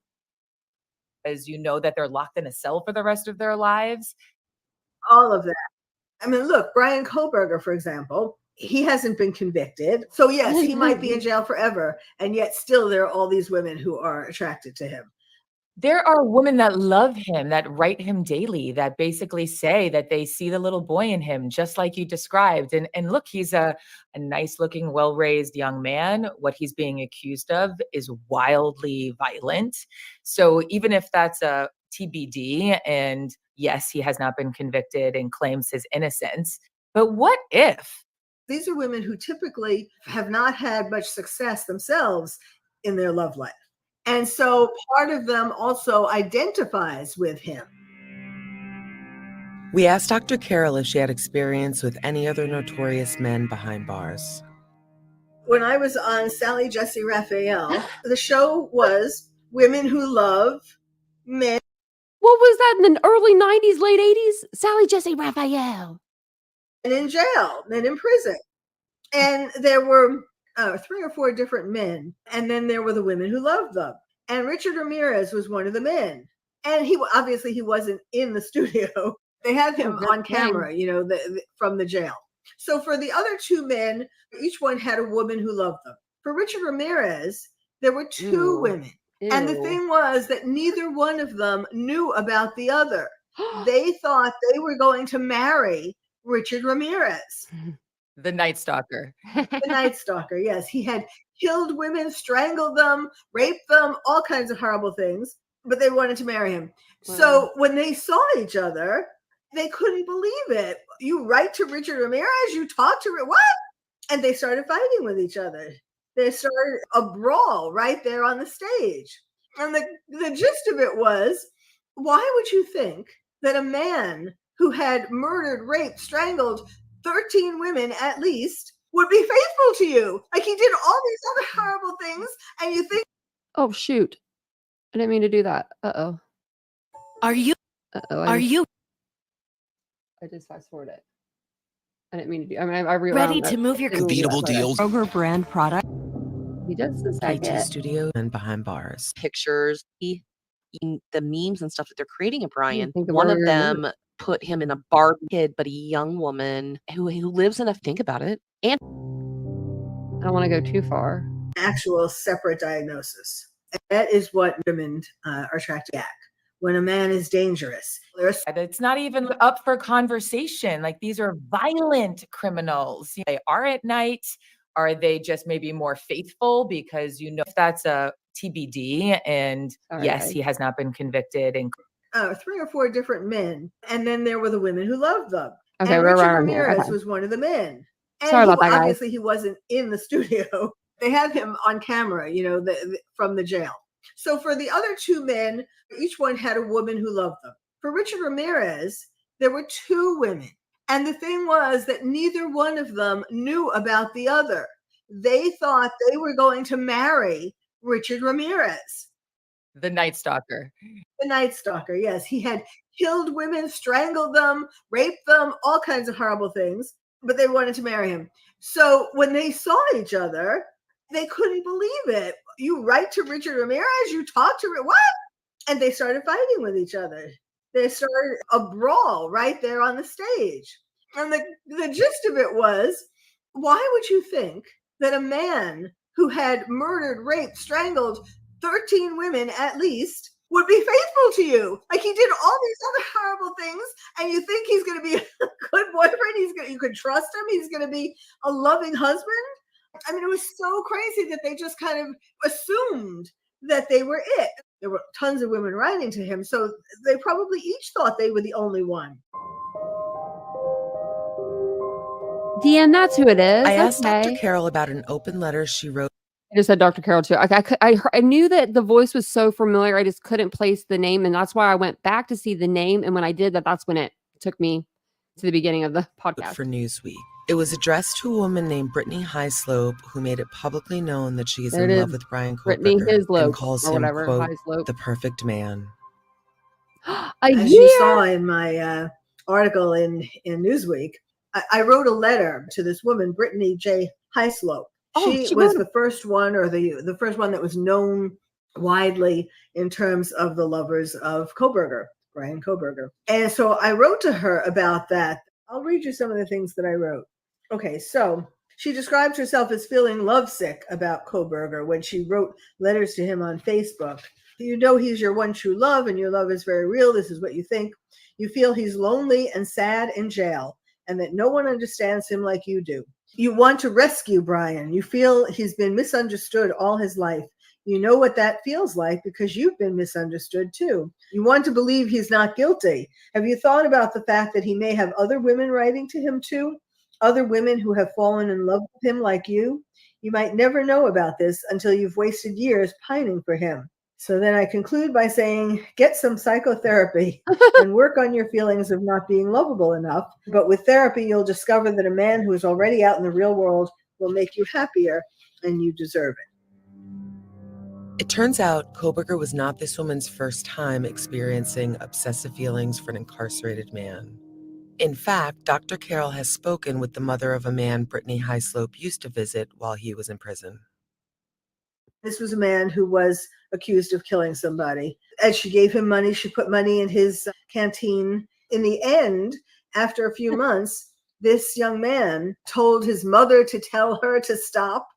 As that they're locked in a cell for the rest of their lives. All of that. I mean, look, Brian Kohlberger, for example, he hasn't been convicted. So yes, he might be in jail forever. And yet still there are all these women who are attracted to him. There are women that love him, that write him daily, that basically say that they see the little boy in him, just like you described. And look, he's a nice looking, well-raised young man. What he's being accused of is wildly violent. So even if that's a TBD, and yes, he has not been convicted and claims his innocence, but what if? These are women who typically have not had much success themselves in their love life. And so part of them also identifies with him. We asked Dr. Carol if she had experience with any other notorious men behind bars. When I was on Sally Jesse Raphael, the show was Women Who Love Men What was that in the early 90s, late 80s? Sally Jesse Raphael. in jail, men in prison. And there were 3 or 4 different men. And then there were the women who loved them. And Richard Ramirez was one of the men. And he obviously he wasn't in the studio. They had him on camera, you know, from the jail. So for the other 2 men, each one had a woman who loved them. For Richard Ramirez, there were 2 women. And the thing was that neither one of them knew about the other. They thought they were going to marry Richard Ramirez. The Night Stalker. The Night Stalker, yes. He had killed women, strangled them, raped them, all kinds of horrible things, but they wanted to marry him. Wow. So when they saw each other, they couldn't believe it. You write to Richard Ramirez, you talk to what? And they started fighting with each other. They started a brawl right there on the stage. And the gist of it was, why would you think that a man who had murdered, raped, strangled 13 women at least would be faithful to you? Like, he did all these other horrible things, and you think, Oh, shoot. I didn't mean to do that. Uh-oh. Are you I just fast forwarded it. I didn't mean to do. I mean, I rewound ready that. to move your Didn't mean to do Unbeatable that, deals. Kroger brand product. but He does this. IT studio and behind bars. Pictures, the memes and stuff that they're creating of Brian. think of One all of your them put him in a bar kid, but a young woman who lives in a, think about it. And I don't want to go too far. actual separate diagnosis. And that is what women are attracted to. When a man is dangerous, It's not even up for conversation. Like, these are violent criminals. They are at night. Are they just maybe more faithful? Because, you know, that's a TBD. And All yes, right. he has not been convicted. And 3 or 4 different men. And then there were the women who loved them. Okay, and we're Richard around here. Ramirez Okay. was one of the men. And Sorry about that, guys. obviously he wasn't in the studio. They had him on camera, you know, from the jail. So for the other 2 men, each one had a woman who loved them. For Richard Ramirez, there were 2 women. And the thing was that neither one of them knew about the other. They thought they were going to marry Richard Ramirez. the Night Stalker. The Night Stalker, yes. He had killed women, strangled them, raped them, all kinds of horrible things, but they wanted to marry him. So when they saw each other, they couldn't believe it. You write to Richard Ramirez, you talk to what? And they started fighting with each other. They started a brawl right there on the stage. And the gist of it was, why would you think that a man who had murdered, raped, strangled 13 women at least would be faithful to you? Like, he did all these other horrible things, and you think he's going to be a good boyfriend? You could trust him? He's going to be a loving husband? I mean, it was so crazy that they just kind of assumed that they were it. There were tons of women writing to him, so they probably each thought they were the only one. DM, that's who it is. I asked Okay. Dr. Carol about an open letter she wrote. I just said Dr. Carol too. I knew that the voice was so familiar. I just couldn't place the name, and that's why I went back to see the name. And when I did that, that's when it took me to the beginning of the podcast. For Newsweek. It was addressed to a woman named Brittany Highslope, who made it publicly known that she is There in it love is. with Brian Brittany Kohlberger and Highslope calls or him, whatever. quote, Highslope. the perfect man. A As year. you saw in my article in Newsweek, I wrote a letter to this woman, Brittany J. Highslope. Oh, She was the first one, or the first one that was known widely in terms of the lovers of Kohlberger, Brian Kohlberger. And so I wrote to her about that. I'll read you some of the things that I wrote. Okay, so she described herself as feeling lovesick about Kohlberger when she wrote letters to him on Facebook. You know he's your one true love, and your love is very real. This is what you think. You feel he's lonely and sad in jail, and that no one understands him like you do. You want to rescue Brian. You feel he's been misunderstood all his life. You know what that feels like because you've been misunderstood too. You want to believe he's not guilty. Have you thought about the fact that he may have other women writing to him too? Other women who have fallen in love with him like you? You might never know about this until you've wasted years pining for him. So then I conclude by saying, get some psychotherapy and work on your feelings of not being lovable enough. But with therapy, you'll discover that a man who is already out in the real world will make you happier, and you deserve it. It turns out Koberger was not this woman's first time experiencing obsessive feelings for an incarcerated man. In fact, Dr. Carroll has spoken with the mother of a man Brittany Highslope used to visit while he was in prison. This was a man who was accused of killing somebody. As she gave him money, she put money in his canteen. In the end, after a few months, this young man told his mother to tell her to stop,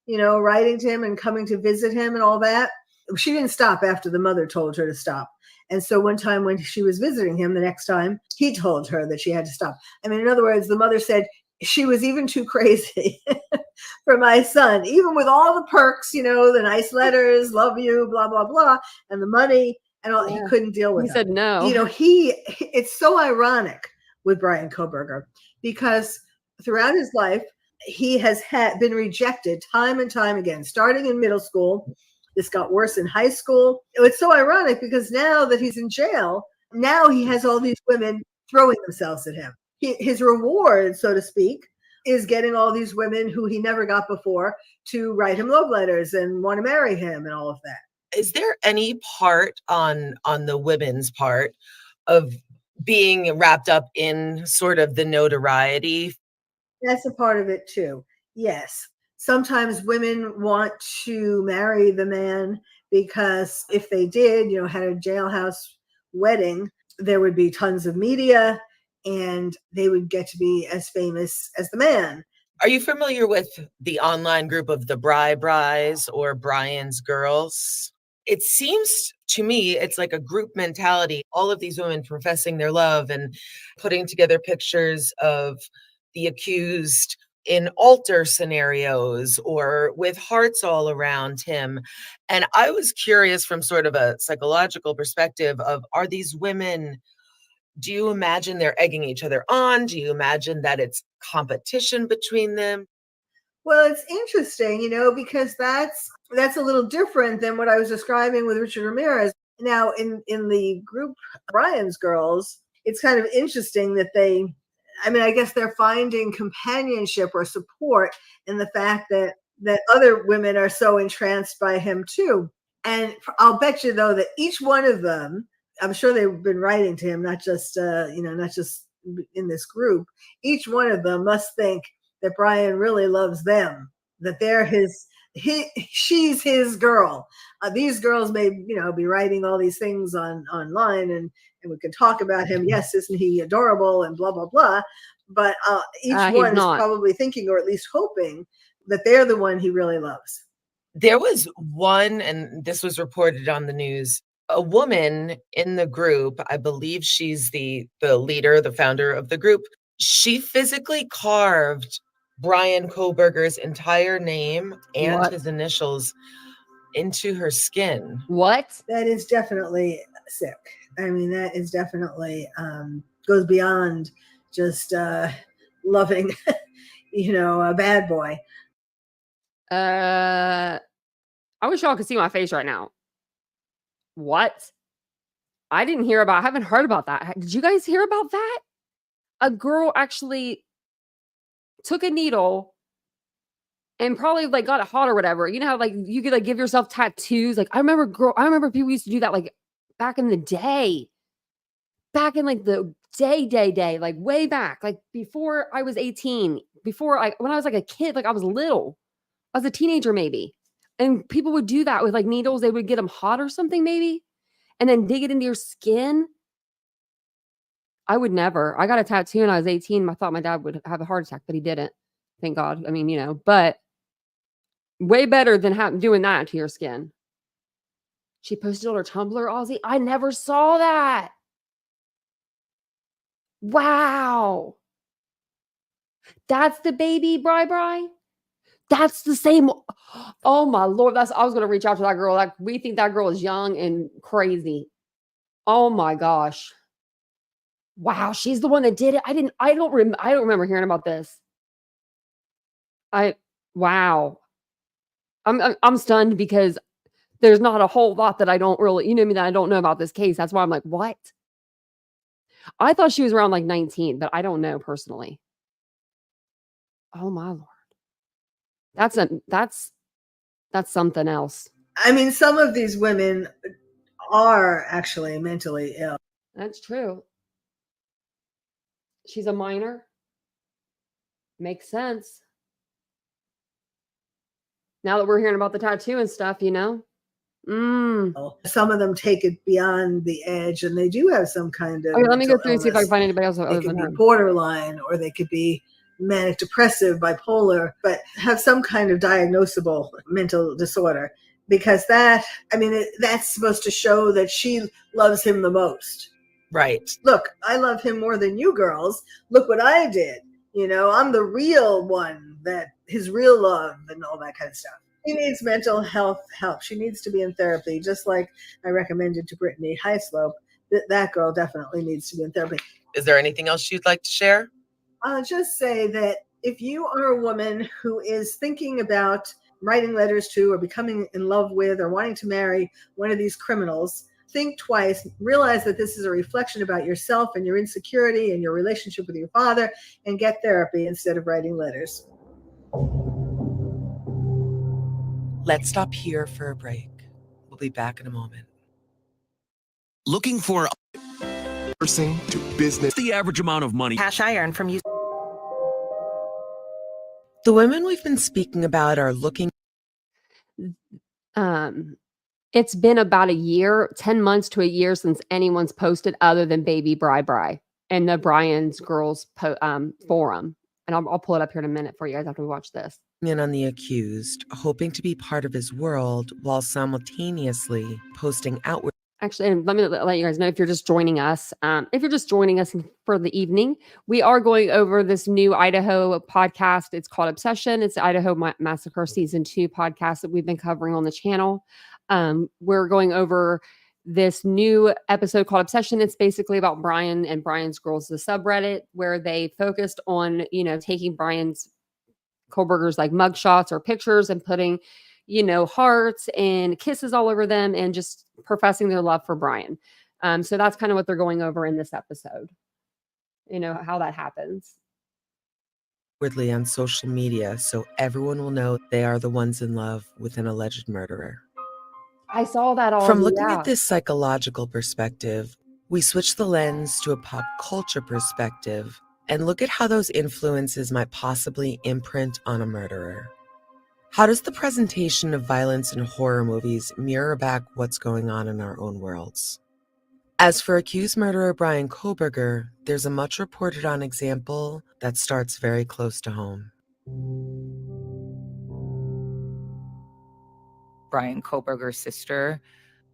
writing to him and coming to visit him and all that. She didn't stop after the mother told her to stop. And so one time when she was visiting him, the next time, he told her that she had to stop. I mean, in other words, the mother said she was even too crazy for my son, even with all the perks, the nice letters, love you, blah, blah, blah, and the money and all. Yeah. He couldn't deal with it. He said no. It's so ironic with Bryan Kohberger, because throughout his life, he has been rejected time and time again, starting in middle school. This got worse in high school. It's so ironic because now that he's in jail, now he has all these women throwing themselves at him. His reward, so to speak, is getting all these women who he never got before to write him love letters and want to marry him and all of that. Is there any part on the women's part of being wrapped up in sort of the notoriety? That's a part of it too. Yes. Sometimes women want to marry the man because if they did, had a jailhouse wedding, there would be tons of media and they would get to be as famous as the man. Are you familiar with the online group of the Bri-Bris or Brian's Girls? It seems to me it's like a group mentality. All of these women professing their love and putting together pictures of the accused in altar scenarios or with hearts all around him. And I was curious from sort of a psychological perspective of, are these women, do you imagine they're egging each other on? Do you imagine that it's competition between them? Well, it's interesting, because that's a little different than what I was describing with Richard Ramirez. Now, in the group Brian's Girls, it's kind of interesting that I guess they're finding companionship or support in the fact that other women are so entranced by him too. And I'll bet you, though, that each one of them, I'm sure they've been writing to him, not just in this group. Each one of them must think that Brian really loves them, that they're she's his girl. These girls may, be writing all these things online and we can talk about him. Yes, isn't he adorable and blah, blah, blah. But each one is probably thinking, or at least hoping, that they're the one he really loves. There was one, and this was reported on the news, a woman in the group, I believe she's the leader, the founder of the group. She physically carved Bryan Kohberger's entire name and his initials into her skin. What? That is definitely sick. I mean, that is definitely goes beyond just loving, a bad boy. I wish y'all could see my face right now. What? I haven't heard about that. Did you guys hear about that? A girl actually took a needle and probably got it hot or whatever. You know how you could give yourself tattoos. I remember people used to do that back in the day. Back in the day, way back, before I was 18, when I was a kid, I was little. I was a teenager maybe. And people would do that with needles. They would get them hot or something maybe. And then dig it into your skin. I would never. I got a tattoo when I was 18. I thought my dad would have a heart attack, but he didn't. Thank God. I mean, but way better than doing that to your skin. She posted on her Tumblr, Ozzy. I never saw that. Wow. That's the baby Bri. That's the same. Oh my Lord. I was going to reach out to that girl. We think that girl is young and crazy. Oh my gosh. Wow. She's the one that did it. I don't remember hearing about this. Wow. I'm stunned because there's not a whole lot that I don't really, you know what I mean, that I don't know about this case. That's why I'm like, what? I thought she was around like 19, but I don't know personally. Oh my Lord. That's something else. I mean, some of these women are actually mentally ill. That's true. She's a minor. Makes sense. Now that we're hearing about the tattoo and stuff, you know? Some of them take it beyond the edge, and they do have some kind of Okay, let me go mental through and see if I can illness. find anybody else They other could than be her. borderline, or they could be manic depressive, bipolar, but have some kind of diagnosable mental disorder, because that's supposed to show that she loves him the most. Right. Look, I love him more than you girls. Look what I did. I'm the real one, that his real love and all that kind of stuff. She needs mental health help. She needs to be in therapy, just like I recommended to Brittany Highslope. That girl definitely needs to be in therapy. Is there anything else you'd like to share? I'll just say that if you are a woman who is thinking about writing letters to, or becoming in love with, or wanting to marry one of these criminals, think twice, realize that this is a reflection about yourself and your insecurity and your relationship with your father, and get therapy instead of writing letters. Let's stop here for a break. We'll be back in a moment. Looking for person to business, the average amount of money Cash I earn from you. The women we've been speaking about are looking. It's been about a year, 10 months to a year since anyone's posted other than Baby Bri and the Brian's Girls forum. And I'll pull it up here in a minute for you guys after we watch this. In on the accused, hoping to be part of his world while simultaneously posting outward. Actually, and let me let you guys know if you're just joining us. If you're just joining us for the evening, we are going over this new Idaho podcast. It's called Obsession. It's the Idaho Massacre Season 2 podcast that we've been covering on the channel. We're going over this new episode called Obsession. It's basically about Brian and Brian's Girls, the subreddit, where they focused on, taking Brian's Kohlberger's like mugshots or pictures and putting, hearts and kisses all over them and just professing their love for Brian. So that's kind of what they're going over in this episode. How that happens. Outwardly on social media, so everyone will know they are the ones in love with an alleged murderer. I saw that all. From looking at this psychological perspective, we switch the lens to a pop culture perspective and look at how those influences might possibly imprint on a murderer. How does the presentation of violence in horror movies mirror back what's going on in our own worlds? As for accused murderer Brian Kohlberger, there's a much reported on example that starts very close to home. Brian Kohlberger's sister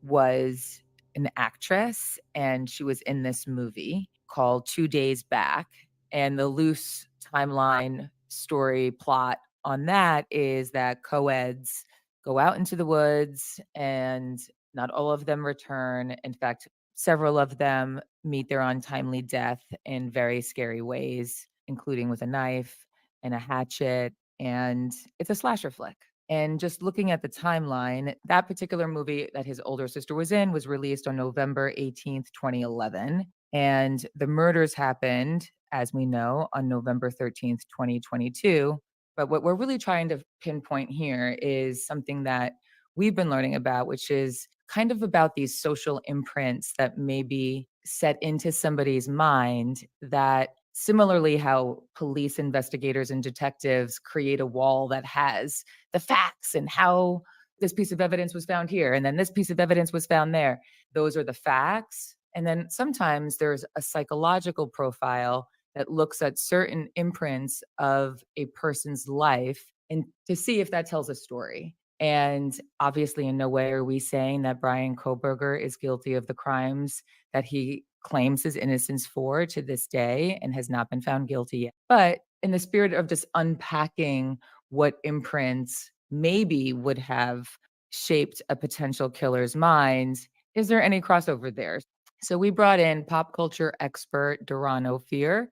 was an actress, and she was in this movie called 2 Days Back. And the loose timeline story plot on that is that co-eds go out into the woods and not all of them return. In fact, several of them meet their untimely death in very scary ways, including with a knife and a hatchet. And it's a slasher flick. And just looking at the timeline, that particular movie that his older sister was in was released on November 18th, 2011. And the murders happened, as we know, on November 13th, 2022. But what we're really trying to pinpoint here is something that we've been learning about, which is kind of about these social imprints that may be set into somebody's mind, that similarly how police investigators and detectives create a wall that has the facts and how this piece of evidence was found here, and then this piece of evidence was found there. Those are the facts. And then sometimes there's a psychological profile that looks at certain imprints of a person's life and to see if that tells a story. And obviously, in no way are we saying that Brian Kohlberger is guilty of the crimes that he claims his innocence for to this day and has not been found guilty yet. But in the spirit of just unpacking what imprints maybe would have shaped a potential killer's mind, is there any crossover there? So we brought in pop culture expert Duran Ophir.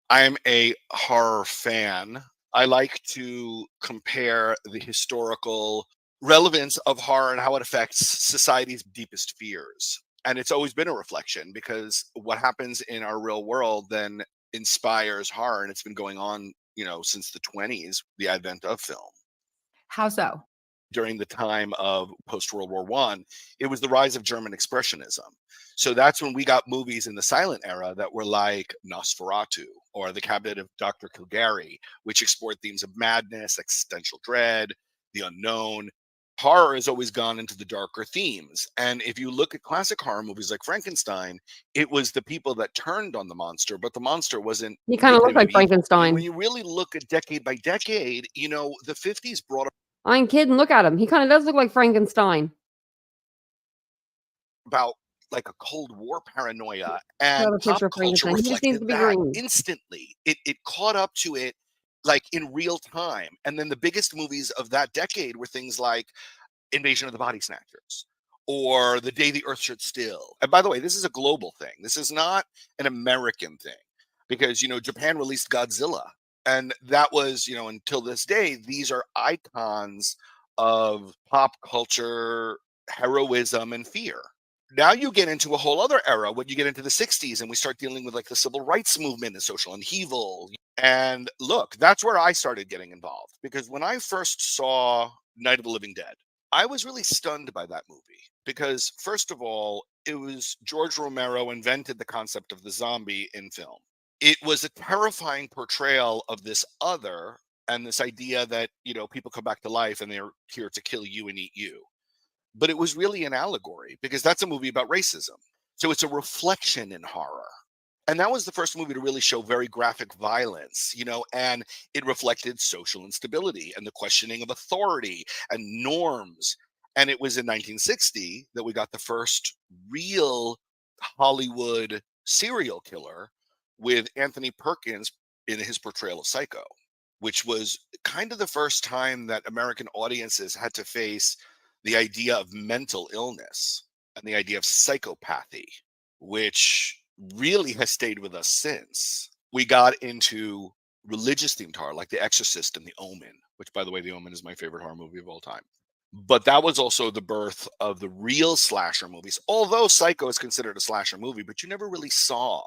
I'm a horror fan. I like to compare the historical relevance of horror and how it affects society's deepest fears. And it's always been a reflection, because what happens in our real world then inspires horror, and it's been going on, since the 20s, the advent of film. How so? During the time of post-World War I, it was the rise of German expressionism. So that's when we got movies in the silent era that were like Nosferatu or The Cabinet of Dr. Caligari, which explored themes of madness, existential dread, the unknown. Horror has always gone into the darker themes. And if you look at classic horror movies like Frankenstein, it was the people that turned on the monster, but the monster wasn't. He kind of looked like evil. Frankenstein. When you really look at decade by decade, the 50s brought I ain't kidding. Look at him. He kind of does look like Frankenstein. about like a Cold War paranoia, I have and a picture pop of culture Frankenstein. He just needs reflected to be that green. instantly. It caught up to it like in real time. And then the biggest movies of that decade were things like Invasion of the Body Snatchers or The Day the Earth Stood Still. And by the way, this is a global thing. This is not an American thing, because Japan released Godzilla, and that was until this day, these are icons of pop culture heroism and fear. Now you get into a whole other era when you get into the 60s, and we start dealing with like the civil rights movement and social upheaval. And look, that's where I started getting involved, because when I first saw Night of the Living Dead, I was really stunned by that movie, because first of all, it was George Romero invented the concept of the zombie in film. It was a terrifying portrayal of this other, and this idea that, people come back to life and they're here to kill you and eat you. But it was really an allegory, because that's a movie about racism. So it's a reflection in horror. And that was the first movie to really show very graphic violence, and it reflected social instability and the questioning of authority and norms. And it was in 1960 that we got the first real Hollywood serial killer, with Anthony Perkins in his portrayal of Psycho, which was kind of the first time that American audiences had to face the idea of mental illness and the idea of psychopathy, which really has stayed with us since. We got into religious themed horror like The Exorcist and The Omen, which, by the way, The Omen is my favorite horror movie of all time. But that was also the birth of the real slasher movies, although Psycho is considered a slasher movie, but you never really saw.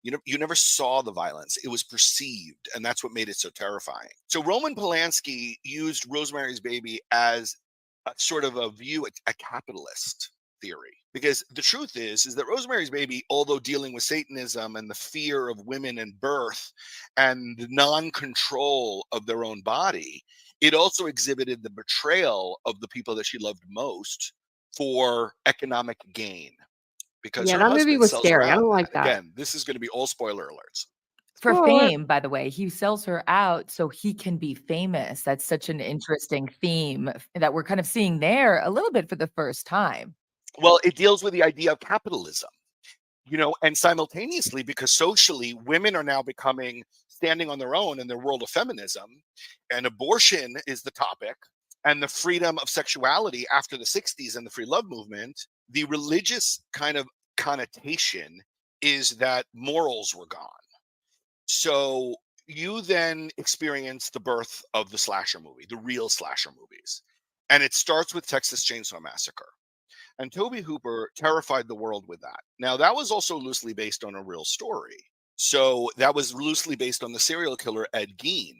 You never saw the violence. It was perceived, and that's what made it so terrifying. So Roman Polanski used Rosemary's Baby as a sort of a view, a capitalist theory, because the truth is that Rosemary's Baby, although dealing with Satanism and the fear of women and birth and the non-control of their own body, it also exhibited the betrayal of the people that she loved most for economic gain. Because Yeah, her that movie husband was sells her scary. I out. don't like that. Again, this is going to be all spoiler alerts. For Spoiler. fame, by the way, he sells her out so he can be famous. That's such an interesting theme that we're kind of seeing there a little bit for the first time. Well, it deals with the idea of capitalism, and simultaneously, because socially women are now standing on their own in their world of feminism, and abortion is the topic, and the freedom of sexuality after the 60s and the free love movement. The religious kind of connotation is that morals were gone. So you then experience the birth of the slasher movie, the real slasher movies. And it starts with Texas Chainsaw Massacre. And Tobe Hooper terrified the world with that. Now, that was also loosely based on a real story. So that was loosely based on the serial killer Ed Gein,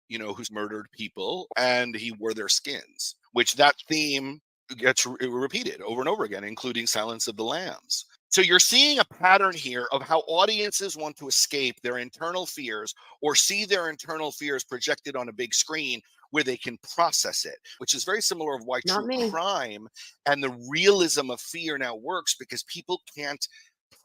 who's murdered people and he wore their skins, which that theme gets repeated over and over again, including Silence of the Lambs. So you're seeing a pattern here of how audiences want to escape their internal fears or see their internal fears projected on a big screen where they can process it, which is very similar of why Not true me. crime and the realism of fear now works, because people can't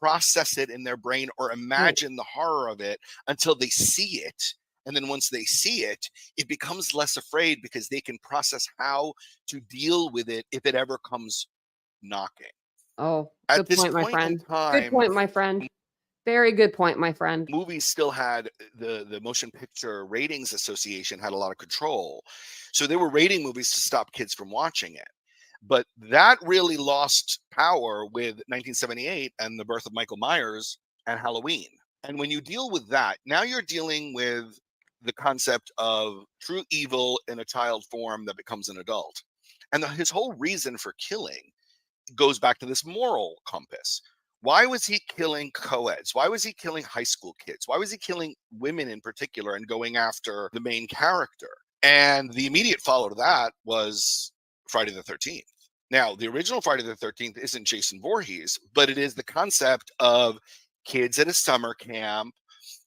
process it in their brain or imagine the horror of it until they see it. And then once they see it, it becomes less afraid because they can process how to deal with it if it ever comes knocking. Oh, At good this point, my point in friend. Good time, point, my friend. Very good point, my friend. movies still had the Motion Picture Ratings Association had a lot of control. So they were rating movies to stop kids from watching it. But that really lost power with 1978 and the birth of Michael Myers and Halloween. And when you deal with that, now you're dealing with the concept of true evil in a child form that becomes an adult. And his whole reason for killing goes back to this moral compass. Why was he killing co-eds? Why was he killing high school kids? Why was he killing women in particular and going after the main character? And the immediate follow to that was Friday the 13th. Now, the original Friday the 13th isn't Jason Voorhees, but it is the concept of kids at a summer camp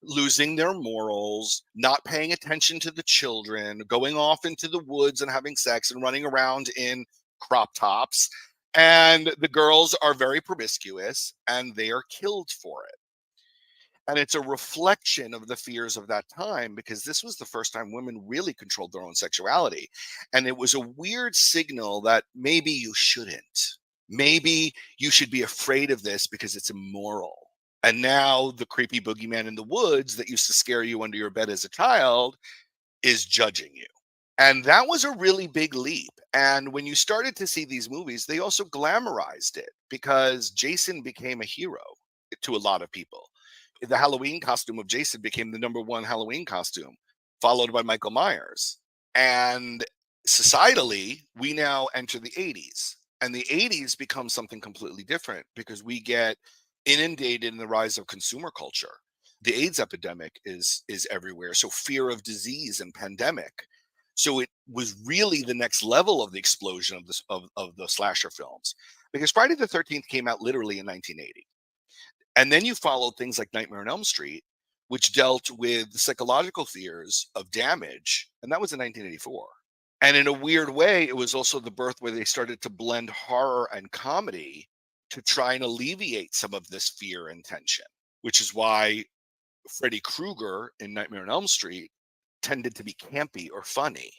losing their morals, not paying attention to the children, going off into the woods and having sex and running around in crop tops. And the girls are very promiscuous and they are killed for it. And it's a reflection of the fears of that time, because this was the first time women really controlled their own sexuality. And it was a weird signal that maybe you shouldn't. Maybe you should be afraid of this because it's immoral. And now the creepy boogeyman in the woods that used to scare you under your bed as a child is judging you. And that was a really big leap. And when you started to see these movies, they also glamorized it because Jason became a hero to a lot of people. The Halloween costume of Jason became the #1 Halloween costume, followed by Michael Myers. And societally, we now enter the 80s. And the 80s becomes something completely different because we get inundated in the rise of consumer culture. The AIDS epidemic is everywhere. So fear of disease and pandemic. So it was really the next level of the explosion of this of the slasher films, because Friday the 13th came out literally in 1980. And then you followed things like Nightmare on Elm Street, which dealt with the psychological fears of damage, and that was in 1984. And in a weird way, it was also the birth where they started to blend horror and comedy to try and alleviate some of this fear and tension, which is why Freddy Krueger in Nightmare on Elm Street tended to be campy or funny.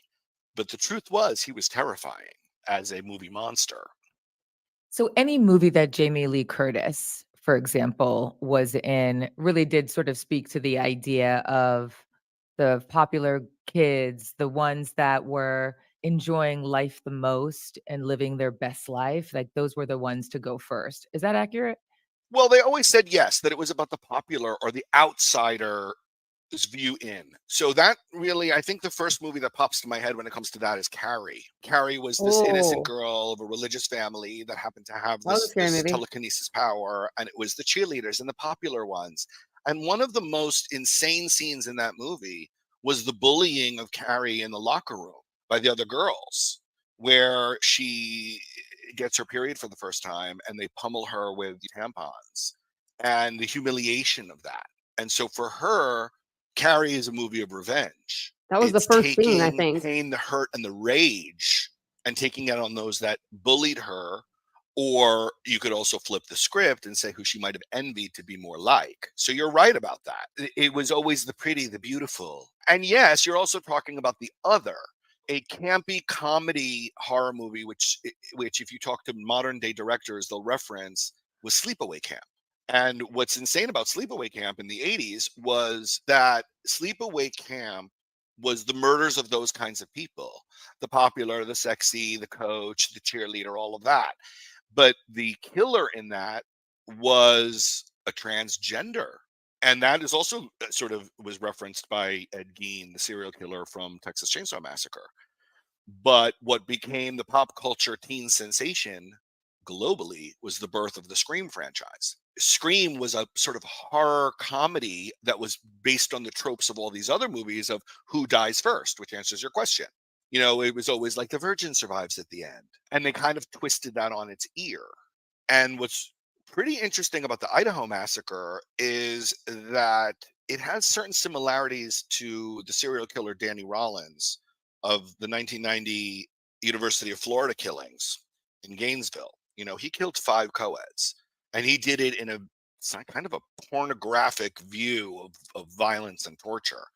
But the truth was he was terrifying as a movie monster. So any movie that Jamie Lee Curtis, for example, was in really did sort of speak to the idea of the popular kids, the ones that were enjoying life the most and living their best life. Like those were the ones to go first. Is that accurate? Well, they always said yes, that it was about the popular or the outsider view in. So that really, I think the first movie that pops to my head when it comes to that is Carrie. Carrie was this innocent Oh, girl of a religious family that happened to have that was a scary this movie. telekinesis power, and it was the cheerleaders and the popular ones. And one of the most insane scenes in that movie was the bullying of Carrie in the locker room by the other girls, where she gets her period for the first time and they pummel her with tampons, and the humiliation of that. And so for her, Carrie is a movie of revenge. That was the It's first scene, I taking think. pain, the hurt, and the rage and taking it on those that bullied her. Or you could also flip the script and say who she might have envied to be more like. So you're right about that. It was always the pretty, the beautiful. And yes, you're also talking about the other, a campy comedy horror movie, which if you talk to modern day directors, they'll reference, was Sleepaway Camp. And what's insane about Sleepaway Camp in the 80s was that Sleepaway Camp was the murders of those kinds of people, the popular, the sexy, the coach, the cheerleader, all of that. But the killer in that was a transgender. And that is also sort of was referenced by Ed Gein, the serial killer from Texas Chainsaw Massacre. But what became the pop culture teen sensation globally was the birth of the Scream franchise. Scream was a sort of horror comedy that was based on the tropes of all these other movies of who dies first, which answers your question. You know, it was always like the virgin survives at the end. And they kind of twisted that on its ear. And what's pretty interesting about the Idaho massacre is that it has certain similarities to the serial killer Danny Rollins of the 1990 University of Florida killings in Gainesville. You know, he killed 5 co-eds, and he did it in a kind of a pornographic view of violence and torture.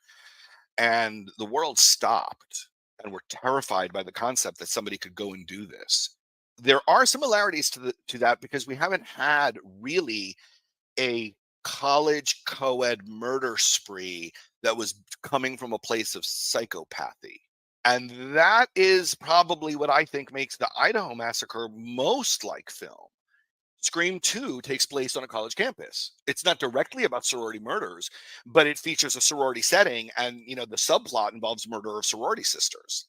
And the world stopped and were terrified by the concept that somebody could go and do this. There are similarities to that because we haven't had really a college co-ed murder spree that was coming from a place of psychopathy. And that is probably what I think makes the Idaho massacre most like film. Scream 2 takes place on a college campus. It's not directly about sorority murders, but it features a sorority setting, and you know the subplot involves murder of sorority sisters.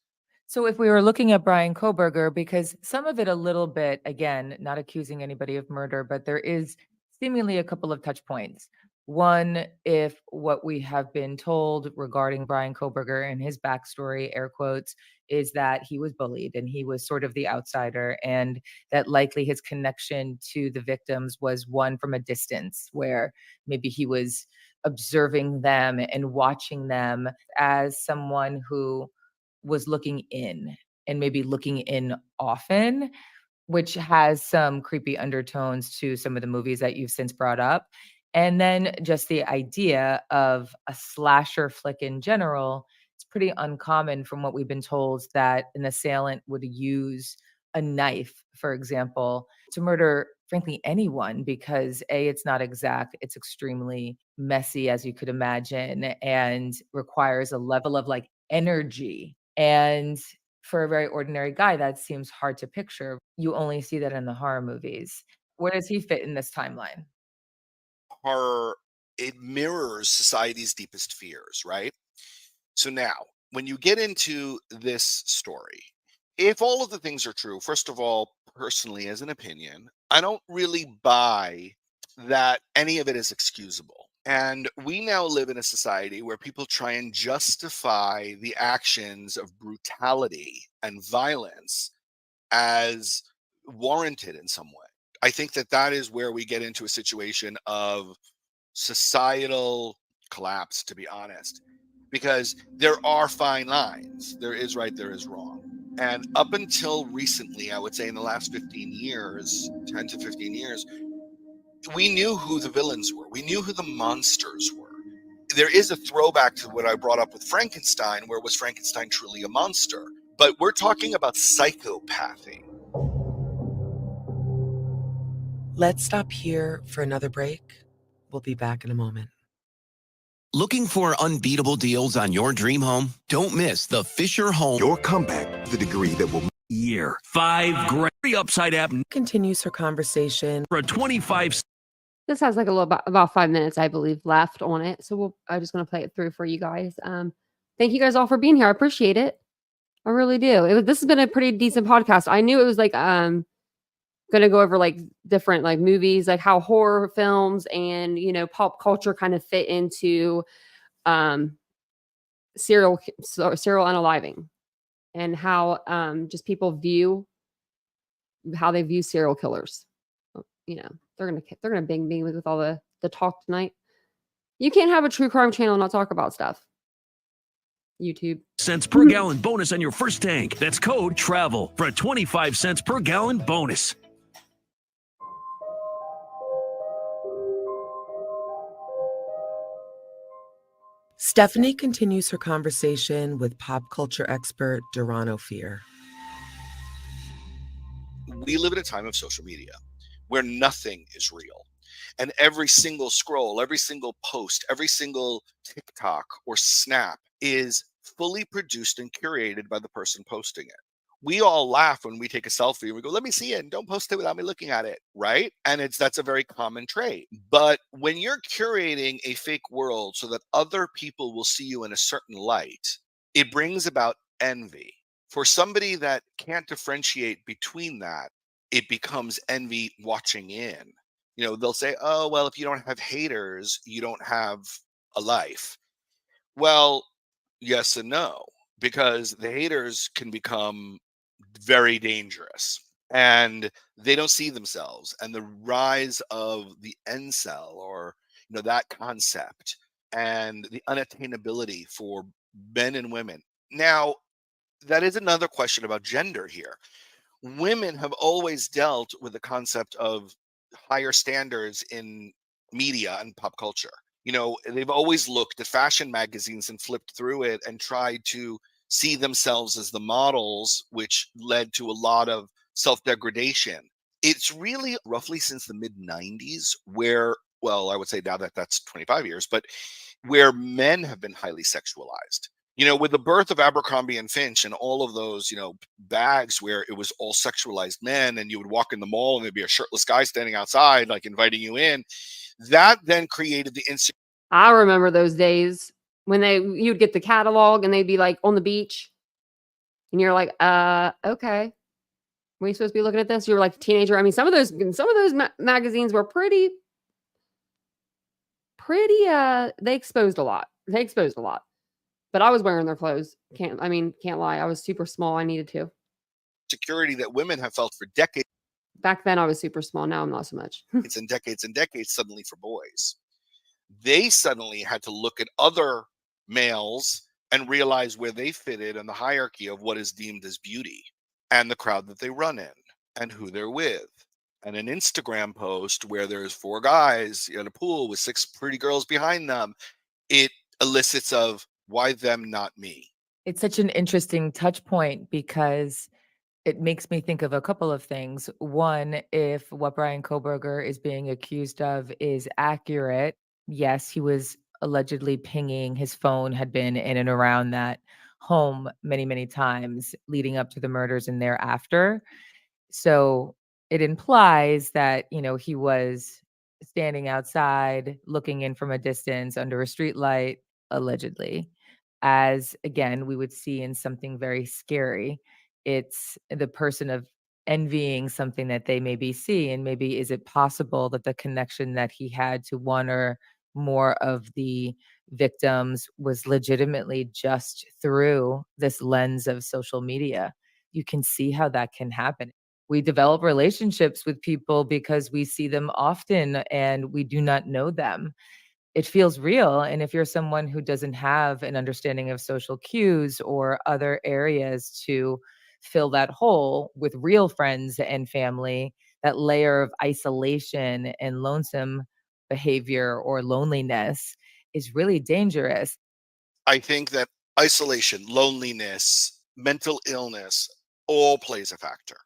So if we were looking at Brian Koberger, because some of it a little bit, again, not accusing anybody of murder, but there is seemingly a couple of touch points. One, if what we have been told regarding Brian Koberger and his backstory, air quotes, is that he was bullied and he was sort of the outsider, and that likely his connection to the victims was one from a distance where maybe he was observing them and watching them as someone who was looking in and maybe looking in often, which has some creepy undertones to some of the movies that you've since brought up. And then just the idea of a slasher flick in general, it's pretty uncommon from what we've been told that an assailant would use a knife, for example, to murder, frankly, anyone, because A, it's not exact, it's extremely messy, as you could imagine, and requires a level of like energy. And for a very ordinary guy, that seems hard to picture. You only see that in the horror movies. Where does he fit in this timeline? Horror, it mirrors society's deepest fears, right? So now, when you get into this story, if all of the things are true, first of all, personally, as an opinion, I don't really buy that any of it is excusable. And we now live in a society where people try and justify the actions of brutality and violence as warranted in some way. I think that that is where we get into a situation of societal collapse, to be honest, because there are fine lines. There is right, there is wrong. And up until recently, I would say in the last 15 years, 10 to 15 years, we knew who the villains were. We knew who the monsters were. There is a throwback to what I brought up with Frankenstein, where was Frankenstein truly a monster? But we're talking about psychopathy. Let's stop here for another break. We'll be back in a moment. Looking for unbeatable deals on your dream home? Don't miss the Fisher Home. Your comeback, the degree that will Year. $5 grand. Upside app Continues her conversation. for a 25. This has like a little about 5 minutes, I believe, left on it. So I'm just going to play it through for you guys. Thank you guys all for being here. I appreciate it. I really do. This has been a pretty decent podcast. I knew it was like going to go over like different like movies, like how horror films and pop culture kind of fit into serial unaliving, and how just people view how they view serial killers. They're gonna bing me with all the talk tonight. You can't have a true crime channel and not talk about stuff. YouTube. Cents per gallon bonus on your first tank. That's code TRAVEL for a 25 cents per gallon bonus. Stephanie continues her conversation with pop culture expert Duran Ophir. We live in a time of social media where nothing is real. And every single scroll, every single post, every single TikTok or snap is fully produced and curated by the person posting it. We all laugh when we take a selfie and we go, let me see it, and don't post it without me looking at it, right? And that's a very common trait. But when you're curating a fake world so that other people will see you in a certain light, it brings about envy. For somebody that can't differentiate between that, it becomes envy watching in. They'll say, oh, well, if you don't have haters, you don't have a life. Well, yes and no, because the haters can become very dangerous and they don't see themselves. And the rise of the incel, or that concept, and the unattainability for men and women. Now, that is another question about gender here. Women have always dealt with the concept of higher standards in media and pop culture. They've always looked at fashion magazines and flipped through it and tried to see themselves as the models, which led to a lot of self-degradation. It's really roughly since the mid-90s where, well, I would say now that that's 25 years, but where men have been highly sexualized. With the birth of Abercrombie and Finch and all of those, bags where it was all sexualized men, and you would walk in the mall and there'd be a shirtless guy standing outside, like inviting you in. That then created the insecurity. I remember those days when you'd get the catalog and they'd be like on the beach, And you're like, okay. Were you supposed to be looking at this? You were like a teenager. I mean, some of those magazines were pretty, they exposed a lot. But I was wearing their clothes. Can't lie. I was super small. I needed to. Security that women have felt for decades Back then I was super small. Now I'm not so much. and decades suddenly for boys. They suddenly had to look at other males and realize where they fitted in the hierarchy of what is deemed as beauty and the crowd that they run in and who they're with. And an Instagram post where there's 4 guys in a pool with 6 pretty girls behind them, it elicits of why them, not me. It's such an interesting touch point because it makes me think of a couple of things. One, if what Brian Koberger is being accused of is accurate, yes, he was allegedly pinging. His phone had been in and around that home many, many times leading up to the murders and thereafter. So it implies that, he was standing outside, looking in from a distance under a street light, allegedly, as again, we would see in something very scary. It's the person of envying something that they maybe see. And maybe is it possible that the connection that he had to one or more of the victims was legitimately just through this lens of social media? You can see how that can happen. We develop relationships with people because we see them often and we do not know them. It feels real. And if you're someone who doesn't have an understanding of social cues or other areas to fill that hole with real friends and family, that layer of isolation and lonesome behavior or loneliness is really dangerous. I think that isolation, loneliness, mental illness all plays a factor.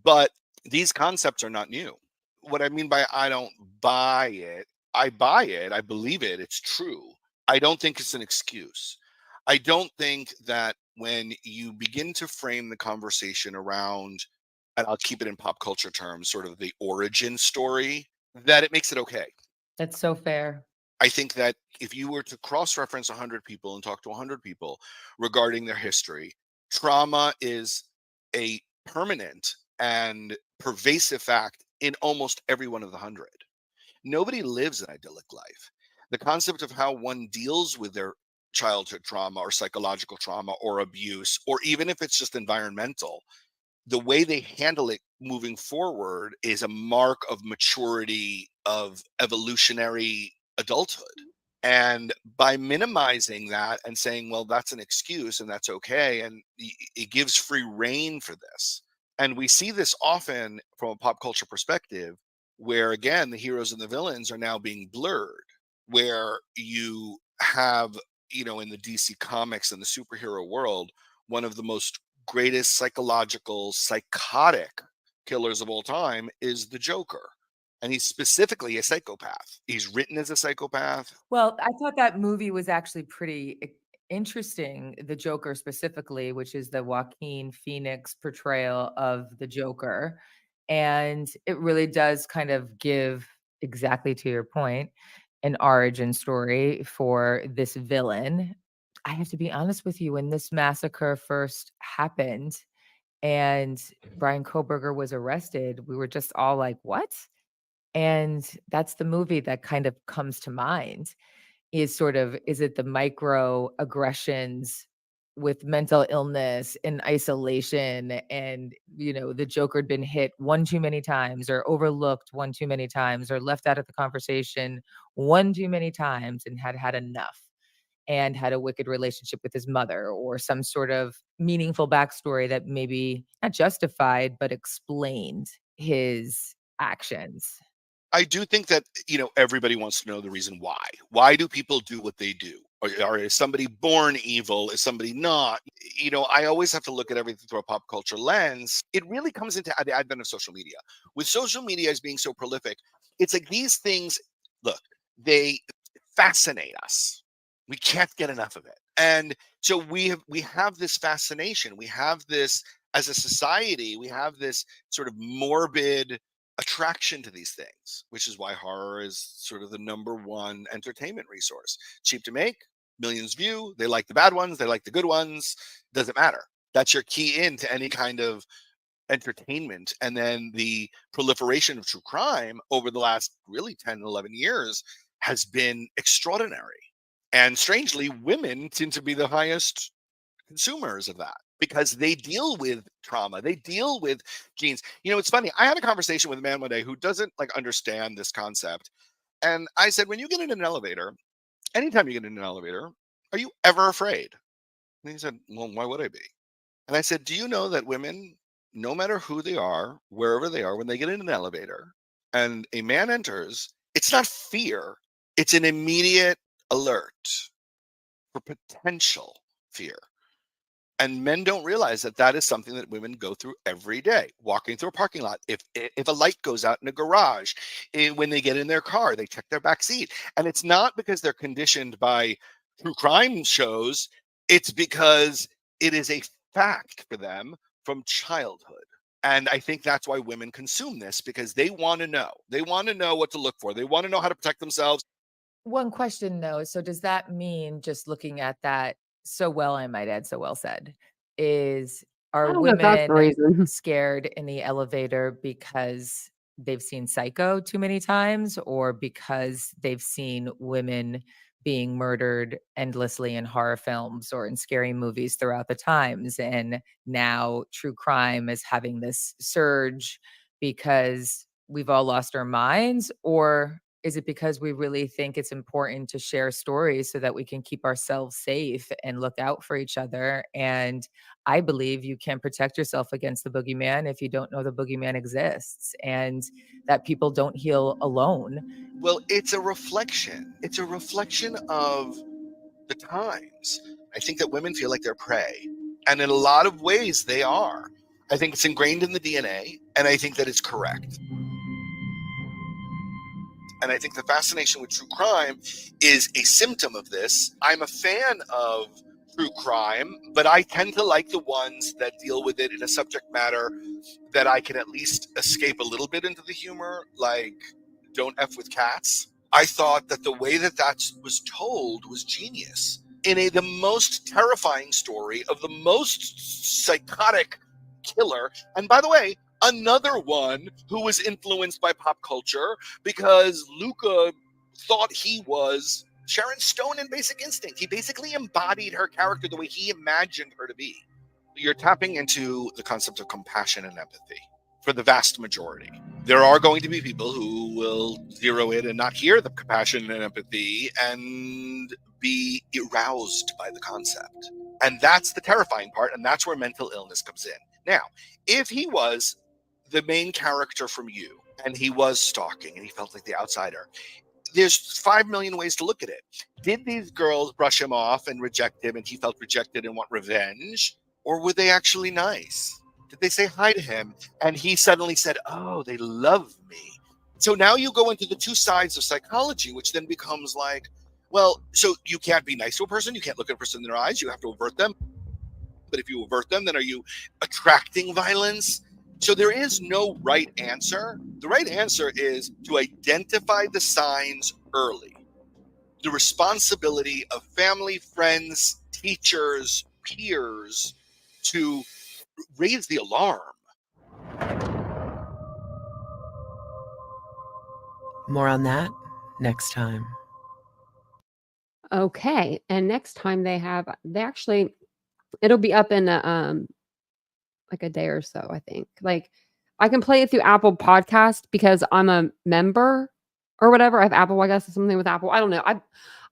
But these concepts are not new. What I mean by I don't buy it, I buy it, I believe it, it's true. I don't think it's an excuse. I don't think that when you begin to frame the conversation around, and I'll keep it in pop culture terms, sort of the origin story, that it makes it okay. That's so fair. I think that if you were to cross reference 100 people and talk to 100 people regarding their history, trauma is a permanent and pervasive fact in almost every one of the 100. Nobody lives an idyllic life. The concept of how one deals with their childhood trauma or psychological trauma or abuse, or even if it's just environmental, the way they handle it moving forward is a mark of maturity, of evolutionary adulthood. And by minimizing that and saying, well, that's an excuse and that's okay, and it gives free reign for this. And we see this often from a pop culture perspective, where again, the heroes and the villains are now being blurred, where you have, in the DC comics and the superhero world, one of the most greatest psychological, psychotic killers of all time is the Joker. And he's specifically a psychopath. He's written as a psychopath. Well, I thought that movie was actually pretty interesting, the Joker specifically, which is the Joaquin Phoenix portrayal of the Joker. And it really does kind of give, exactly to your point, an origin story for this villain. I have to be honest with you, when this massacre first happened and Brian Koberger was arrested, we were just all like, what? And that's the movie that kind of comes to mind is sort of, is it the micro aggressions with mental illness and isolation and, the Joker had been hit one too many times or overlooked one too many times or left out of the conversation one too many times and had enough and had a wicked relationship with his mother or some sort of meaningful backstory that maybe not justified, but explained his actions. I do think that, everybody wants to know the reason why. Why do people do what they do? Or is somebody born evil? Is somebody not? I always have to look at everything through a pop culture lens. It really comes into the advent of social media. With social media as being so prolific, it's like these things, look, they fascinate us. We can't get enough of it. And so we have this fascination. We have this, as a society, we have this sort of morbid attraction to these things, which is why horror is sort of the number one entertainment resource. Cheap to make, millions view, they like the bad ones, they like the good ones, doesn't matter. That's your key into any kind of entertainment. And then the proliferation of true crime over the last really 10, 11 years has been extraordinary. And strangely, women seem to be the highest consumers of that because they deal with trauma, they deal with genes. It's funny. I had a conversation with a man one day who doesn't like understand this concept. And I said, when you get in an elevator, anytime you get in an elevator, are you ever afraid? And he said, well, why would I be? And I said, do you know that women, no matter who they are, wherever they are, when they get in an elevator and a man enters, it's not fear, it's an immediate alert for potential fear. And men don't realize that that is something that women go through every day. Walking through a parking lot, if a light goes out in a garage, when they get in their car, they check their back seat. And it's not because they're conditioned by true crime shows. It's because it is a fact for them from childhood. And I think that's why women consume this, because they want to know. They want to know what to look for. They want to know how to protect themselves. One question though, so does that mean, just looking at that so well, I might add, so well said, is I are don't know if that's the women reason. scared in the elevator because they've seen Psycho too many times, or because they've seen women being murdered endlessly in horror films or in scary movies throughout the times, and now true crime is having this surge because we've all lost our minds? Or is it because we really think it's important to share stories so that we can keep ourselves safe and look out for each other? And I believe you can protect yourself against the boogeyman if you don't know the boogeyman exists, and that people don't heal alone. Well, it's a reflection. It's a reflection of the times. I think that women feel like they're prey. And in a lot of ways, they are. I think it's ingrained in the DNA, and I think that it's correct. And I think the fascination with true crime is a symptom of this. I'm a fan of true crime, but I tend to like the ones that deal with it in a subject matter that I can at least escape a little bit into the humor, like Don't F with Cats. I thought that the way that that was told was genius. In the most terrifying story of the most psychotic killer. And by the way, another one who was influenced by pop culture, because Luca thought he was Sharon Stone in Basic Instinct. He basically embodied her character the way he imagined her to be. You're tapping into the concept of compassion and empathy for the vast majority. There are going to be people who will zero in and not hear the compassion and empathy and be aroused by the concept. And that's the terrifying part, and that's where mental illness comes in. Now, if he was the main character from You, and he was stalking, and he felt like the outsider, there's 5 million ways to look at it. Did these girls brush him off and reject him, and he felt rejected and want revenge? Or were they actually nice? Did they say hi to him, and he suddenly said, oh, they love me? So now you go into the two sides of psychology, which then becomes like, well, so you can't be nice to a person. You can't look at a person in their eyes. You have to avert them. But if you avert them, then are you attracting violence? So there is no right answer. The right answer is to identify the signs early. The responsibility of family, friends, teachers, peers to raise the alarm. More on that next time. Okay. And next time they actually, it'll be up in like a day or so, I think. Like I can play it through Apple Podcast because I'm a member or whatever. I have Apple, I guess, something with Apple. I don't know.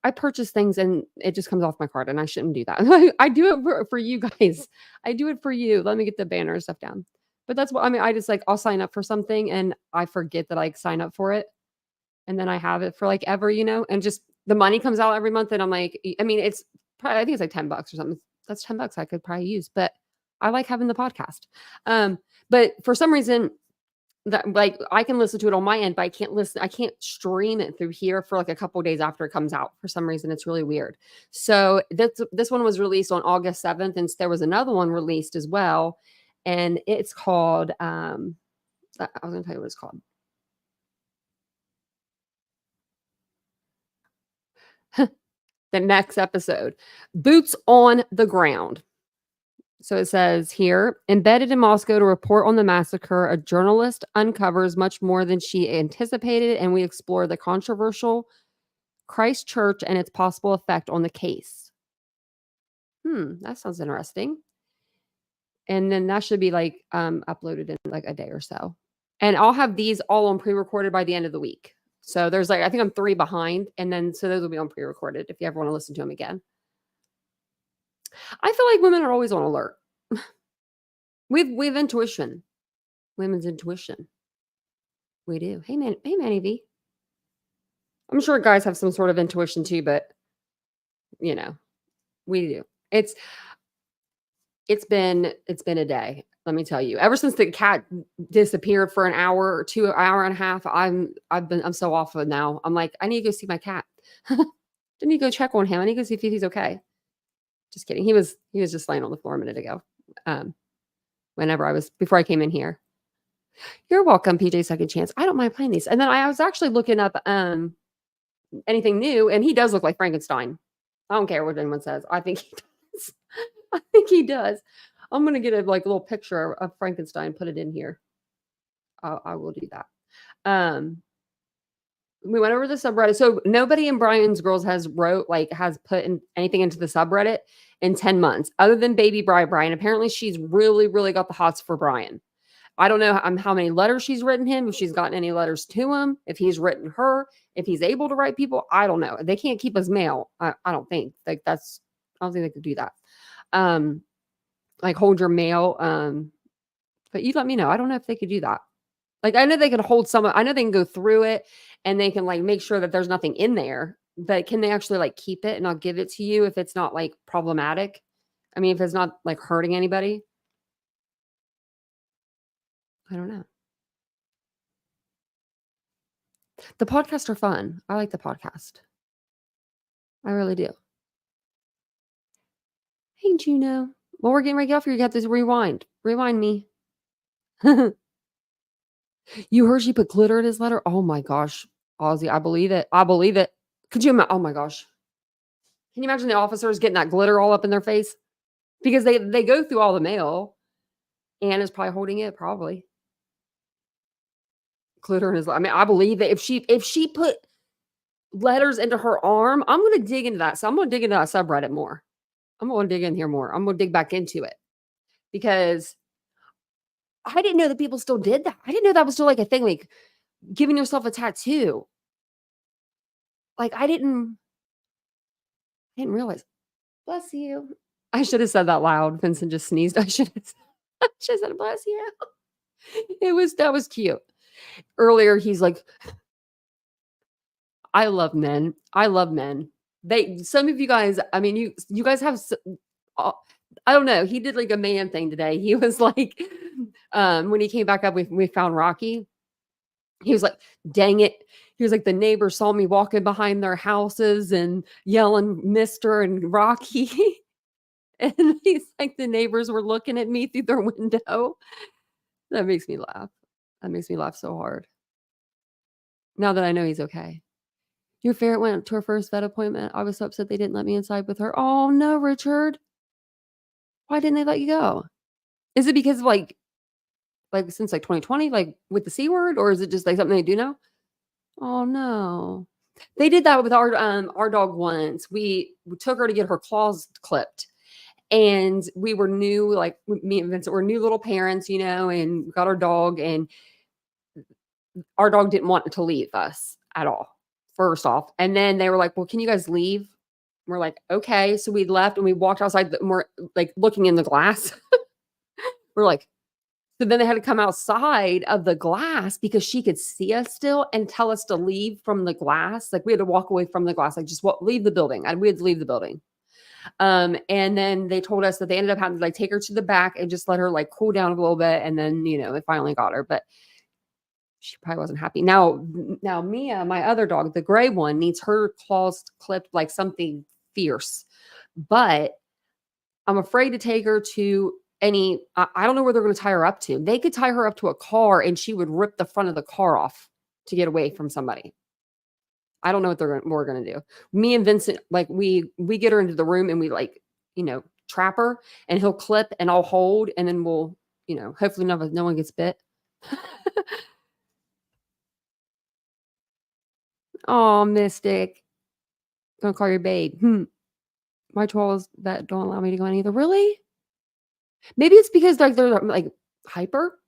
I purchase things and it just comes off my card, and I shouldn't do that. I do it for you guys. I do it for you. Let me get the banner and stuff down. But that's what I mean. I just like, I'll sign up for something and I forget that I sign up for it. And then I have it for like ever, and just the money comes out every month. And I'm like, I mean, it's probably, I think it's like $10 or something. That's $10 I could probably use, but I like having the podcast. But for some reason that like I can listen to it on my end, but I can't stream it through here for like a couple of days after it comes out. For some reason, it's really weird. So this one was released on August 7th, and there was another one released as well. And it's called, I was gonna tell you what it's called. The next episode, Boots on the Ground. So it says here, embedded in Moscow to report on the massacre, a journalist uncovers much more than she anticipated, and we explore the controversial Christchurch and its possible effect on the case. That sounds interesting. And then that should be like uploaded in like a day or so. And I'll have these all on pre-recorded by the end of the week. So there's like, I think I'm 3 behind. And then, so those will be on pre-recorded if you ever want to listen to them again. I feel like women are always on alert. We've intuition. Women's intuition. We do. Hey Manny V. I'm sure guys have some sort of intuition too, but you know, we do. It's been a day. Let me tell you. Ever since the cat disappeared for an hour or 2 hour and a half, I'm so off of it now. I'm like, I need to go see my cat. I need to go check on him. I need to go see if he's okay. Just kidding. He was just laying on the floor a minute ago. Before I came in here. You're welcome, PJ Second Chance. I don't mind playing these. And then I was actually looking up anything new, and he does look like Frankenstein. I don't care what anyone says. I think he does. I think he does. I'm gonna get a little picture of Frankenstein, put it in here. I will do that. We went over the subreddit. So nobody in Brian's Girls has put anything into the subreddit in 10 months, other than baby Brian. Apparently she's really, really got the hots for Brian. I don't know how many letters she's written him, if she's gotten any letters to him, if he's written her, if he's able to write people. I don't know. They can't keep his mail. I don't think I don't think they could do that. Like hold your mail. But you let me know. I don't know if they could do that. Like, I know they can hold I know they can go through it and they can make sure that there's nothing in there, but can they actually keep it and I'll give it to you if it's not problematic? I mean, if it's not hurting anybody. I don't know. The podcasts are fun. I like the podcast. I really do. Hey, Juno. Well, we're getting ready to get off here. You have to rewind. Rewind me. You heard she put glitter in his letter? Oh my gosh. Ozzy, I believe it. I believe it. Could you imagine? Oh my gosh. Can you imagine the officers getting that glitter all up in their face? Because they go through all the mail. Anna's probably holding it, probably. Glitter in his letter. I mean, I believe that if she put letters into her arm, I'm going to dig into that. So I'm going to dig into that subreddit more. I'm going to dig in here more. I'm going to dig back into it. Because I didn't know that people still did that. I didn't know that was still a thing, giving yourself a tattoo. I didn't realize. Bless you. I should have said that loud. Vincent just sneezed. I should have said, bless you. That was cute. Earlier, he's like, I love men. I love men. Some of you guys, I mean, you guys have, I don't know. He did a man thing today. He was when he came back up, we found Rocky. He was like, dang it. He was like, the neighbors saw me walking behind their houses and yelling Mr. and Rocky. And he's like, the neighbors were looking at me through their window. That makes me laugh. That makes me laugh so hard. Now that I know he's okay. Your ferret went to her first vet appointment. I was so upset they didn't let me inside with her. Oh no, Richard. Why didn't they let you go? Is it because since 2020, with the C word, or is it just something they do now? Oh no. They did that with our dog once. We took her to get her claws clipped. And we were new, me and Vincent were new little parents, and we got our dog, and our dog didn't want to leave us at all, first off. And then they were like, well, can you guys leave? We're like, okay. So we left and we walked outside and we're looking in the glass. We're like, so then they had to come outside of the glass because she could see us still and tell us to leave from the glass. We had to walk away from the glass, just leave the building. And we had to leave the building. And then they told us that they ended up having to take her to the back and just let her cool down a little bit. And then, they finally got her, but she probably wasn't happy. Now Mia, my other dog, the gray one, needs her claws clipped like something fierce, but I'm afraid to take her to I don't know where they're going to tie her up to. They could tie her up to a car and she would rip the front of the car off to get away from somebody. I don't know what we're going to do. Me and Vincent, we get her into the room and we trapper, and he'll clip and I'll hold, and then we'll, hopefully no one gets bit. Oh, Mystic. Don't call your babe. My chihuahuas that don't allow me to go in either. Really? Maybe it's because like they're like hyper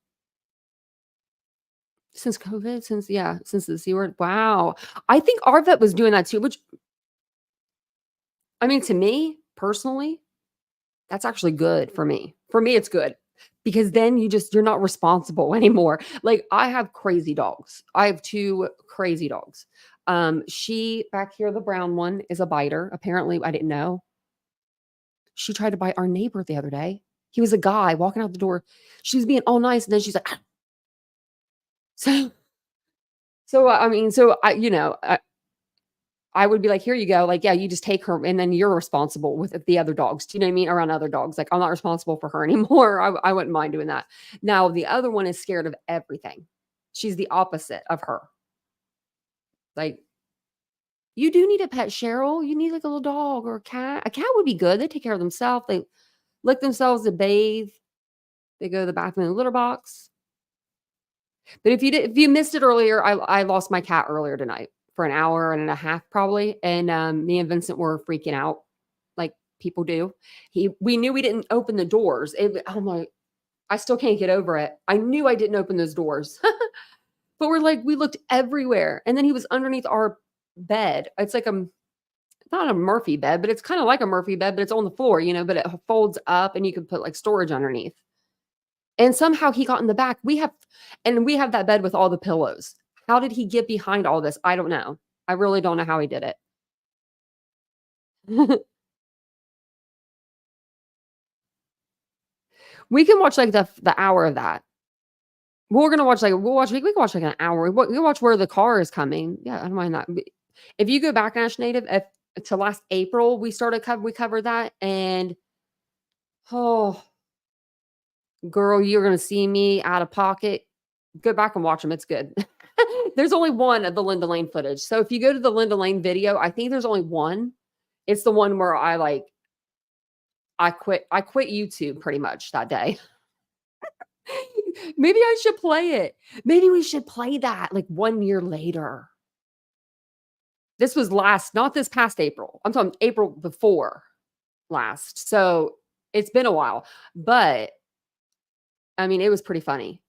since COVID, since the C word. Wow. I think our vet was doing that too, which I mean, to me personally, that's actually good for me. For me, it's good because then you're not responsible anymore. Like I have crazy dogs. I have 2 crazy dogs. She back here, the brown one, is a biter. Apparently, I didn't know. She tried to bite our neighbor the other day. He was a guy walking out the door. She was being all nice, and then she's like, "Ah." I mean, I would be like, here you go. Like, yeah, you just take her and then you're responsible with the other dogs. Do you know what I mean? Around other dogs. Like, I'm not responsible for her anymore. I wouldn't mind doing that. Now, the other one is scared of everything. She's the opposite of her. Like, you do need a pet, Cheryl. You need like a little dog or a cat. A cat would be good. They take care of themselves. They lick themselves, they bathe. They go to the bathroom in a litter box. But if you missed it earlier, I lost my cat earlier tonight for an hour and a half probably, and me and Vincent were freaking out like people do. We knew we didn't open the doors. I still can't get over it. I knew I didn't open those doors, but we looked everywhere, and then he was underneath our bed. It's like not a Murphy bed, but it's kind of like a Murphy bed, but it's on the floor, but it folds up, and you can put like storage underneath. And somehow he got in the back. We have that bed with all the pillows. How did he get behind all this? I don't know. I really don't know how he did it. We can watch like the hour of that. We can watch like an hour. We can watch where the car is coming. Yeah, I don't mind that. If you go back, Nash Native, to last April, we covered that, and oh, girl, you're gonna see me out of pocket. Go back and watch them. It's good. There's only one of the Linda Lane footage. So if you go to the Linda Lane video, I think there's only one. It's the one where I quit YouTube pretty much that day. Maybe I should play it. Maybe we should play that like 1 year later. This was not this past April. I'm talking April before last. So it's been a while, but I mean, it was pretty funny.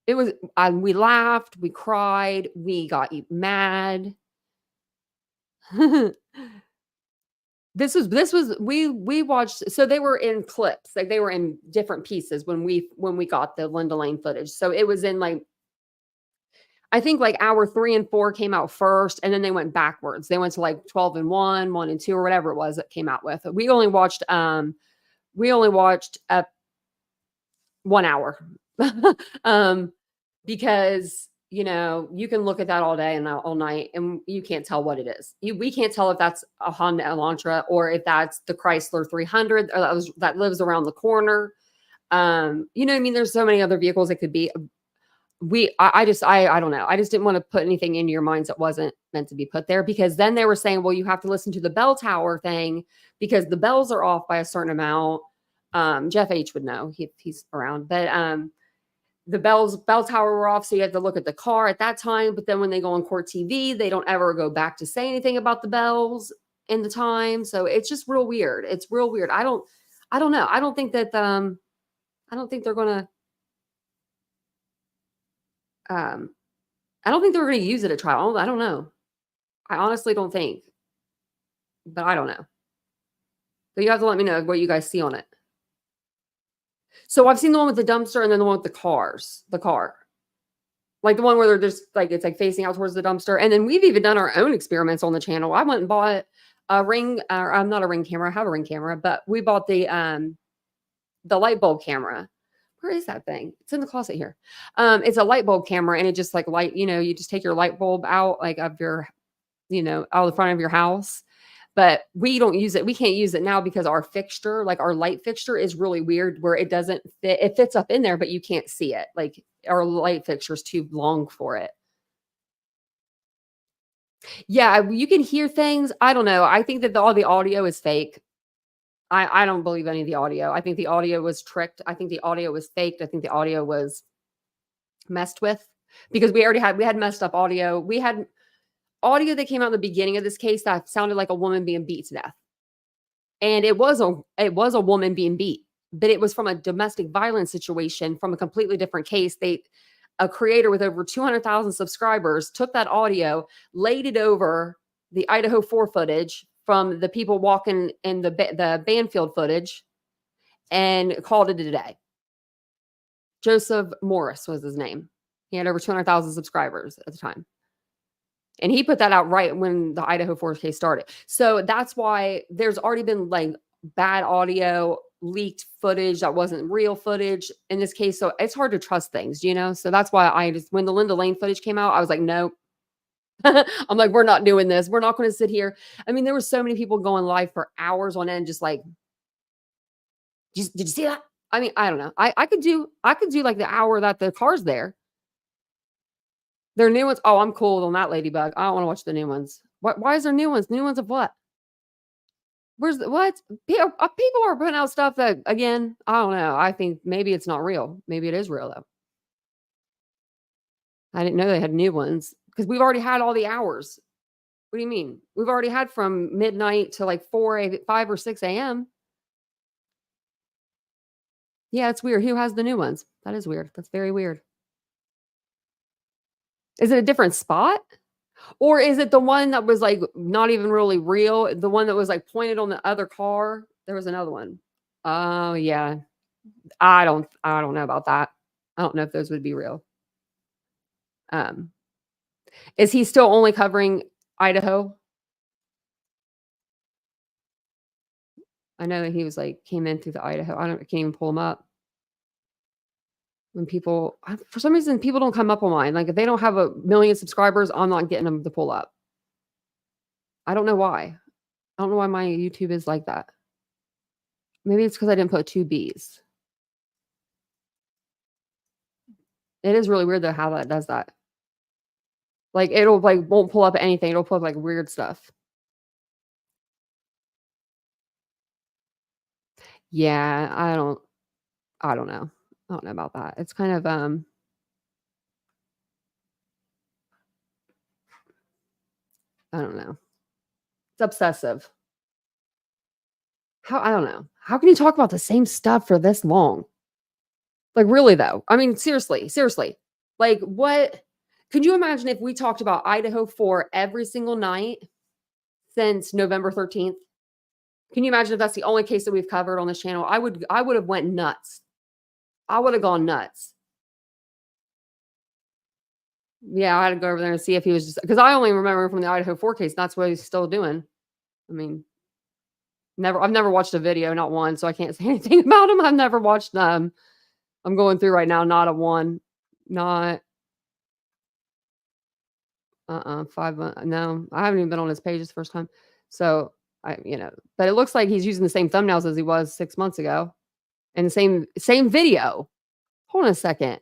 It was, we laughed, we cried, we got mad. We watched, so they were in clips, like they were in different pieces when we got the Linda Lane footage. So it was in like, I think like hour 3 and 4 came out first, and then they went backwards. They went to like 12 and 1, 1 and 2, or whatever it was that came out with. We only watched 1 hour. Because you can look at that all day and all night, and you can't tell what it is. We can't tell if that's a Honda Elantra or if that's the Chrysler 300 or that lives around the corner. I mean, there's so many other vehicles it could be. I don't know. I just didn't want to put anything into your minds that wasn't meant to be put there, because then they were saying, well, you have to listen to the bell tower thing because the bells are off by a certain amount. Jeff H would know. He's around, but the bell tower were off, so you have to look at the car at that time. But then when they go on court TV, they don't ever go back to say anything about the bells in the time. So it's just real weird. It's real weird. I don't know. I don't think that I don't think they're gonna I don't think they're gonna use it at trial. I don't know. I honestly don't think. But I don't know. But you have to let me know what you guys see on it. So I've seen the one with the dumpster, and then the one with the car. Like the one where they're just like, it's like facing out towards the dumpster. And then we've even done our own experiments on the channel. I went and bought a ring, or I'm not a ring camera. I have a ring camera, but we bought the light bulb camera. Where is that thing? It's in the closet here. It's a light bulb camera, and it just like you just take your light bulb out like of your, out the front of your house. But we don't use it. We can't use it now because our fixture, like our light fixture, is really weird where it doesn't fit. It fits up in there, but you can't see it. Like our light fixture is too long for it. Yeah, you can hear things. I don't know. I think that all the audio is fake. I don't believe any of the audio. I think the audio was tricked. I think the audio was faked. I think the audio was messed with because we had messed up audio. We had audio that came out in the beginning of this case that sounded like a woman being beat to death. And it was a woman being beat, but it was from a domestic violence situation from a completely different case. A creator with over 200,000 subscribers took that audio, laid it over the Idaho 4 footage from the people walking in the Banfield footage and called it a day. Joseph Morris was his name. He had over 200,000 subscribers at the time. And he put that out right when the Idaho 4 case started. So that's why there's already been like bad audio, leaked footage that wasn't real footage in this case. So it's hard to trust things, you know? So that's why when the Linda Lane footage came out, I was like, no. I'm like, we're not doing this. We're not going to sit here. I mean, there were so many people going live for hours on end, just like, did you see that? I mean, I don't know. I could do like the hour that the car's there. There are new ones. Oh, I'm cool on that ladybug. I don't want to watch the new ones. Why is there new ones? New ones of what? What? People are putting out stuff that, again, I don't know. I think maybe it's not real. Maybe it is real, though. I didn't know they had new ones because we've already had all the hours. What do you mean? We've already had from midnight to like 5 or 6 a.m. Yeah, it's weird. Who has the new ones? That is weird. That's very weird. Is it a different spot? Or is it the one that was like not even really real? The one that was like pointed on the other car? There was another one. Oh, yeah. I don't know about that. I don't know if those would be real. Is he still only covering Idaho? I know that he was like came in through the Idaho. I can't even pull him up. When people, for some reason, people don't come up on mine. Like if they don't have 1 million subscribers, I'm not getting them to pull up. I don't know why. I don't know why my YouTube is like that. Maybe it's because I didn't put 2 B's. It is really weird though how that does that. Like it'll like won't pull up anything. It'll pull up like weird stuff. Yeah, I don't know. I don't know about that. It's kind of I don't know. It's obsessive. I don't know. How can you talk about the same stuff for this long? Like really though. I mean, seriously. Like what could you imagine if we talked about Idaho 4 every single night since November 13th? Can you imagine if that's the only case that we've covered on this channel? I would have went nuts. I would have gone nuts. Yeah, I had to go over there and see if he was just because I only remember from the Idaho 4 case. That's what he's still doing. I mean, I've never watched a video, not one, so I can't say anything about him. I've never watched them. I'm going through right now, not a one, not 5 months. No, I haven't even been on his page this first time. So but it looks like he's using the same thumbnails as he was 6 months ago. And the same video. Hold on a second.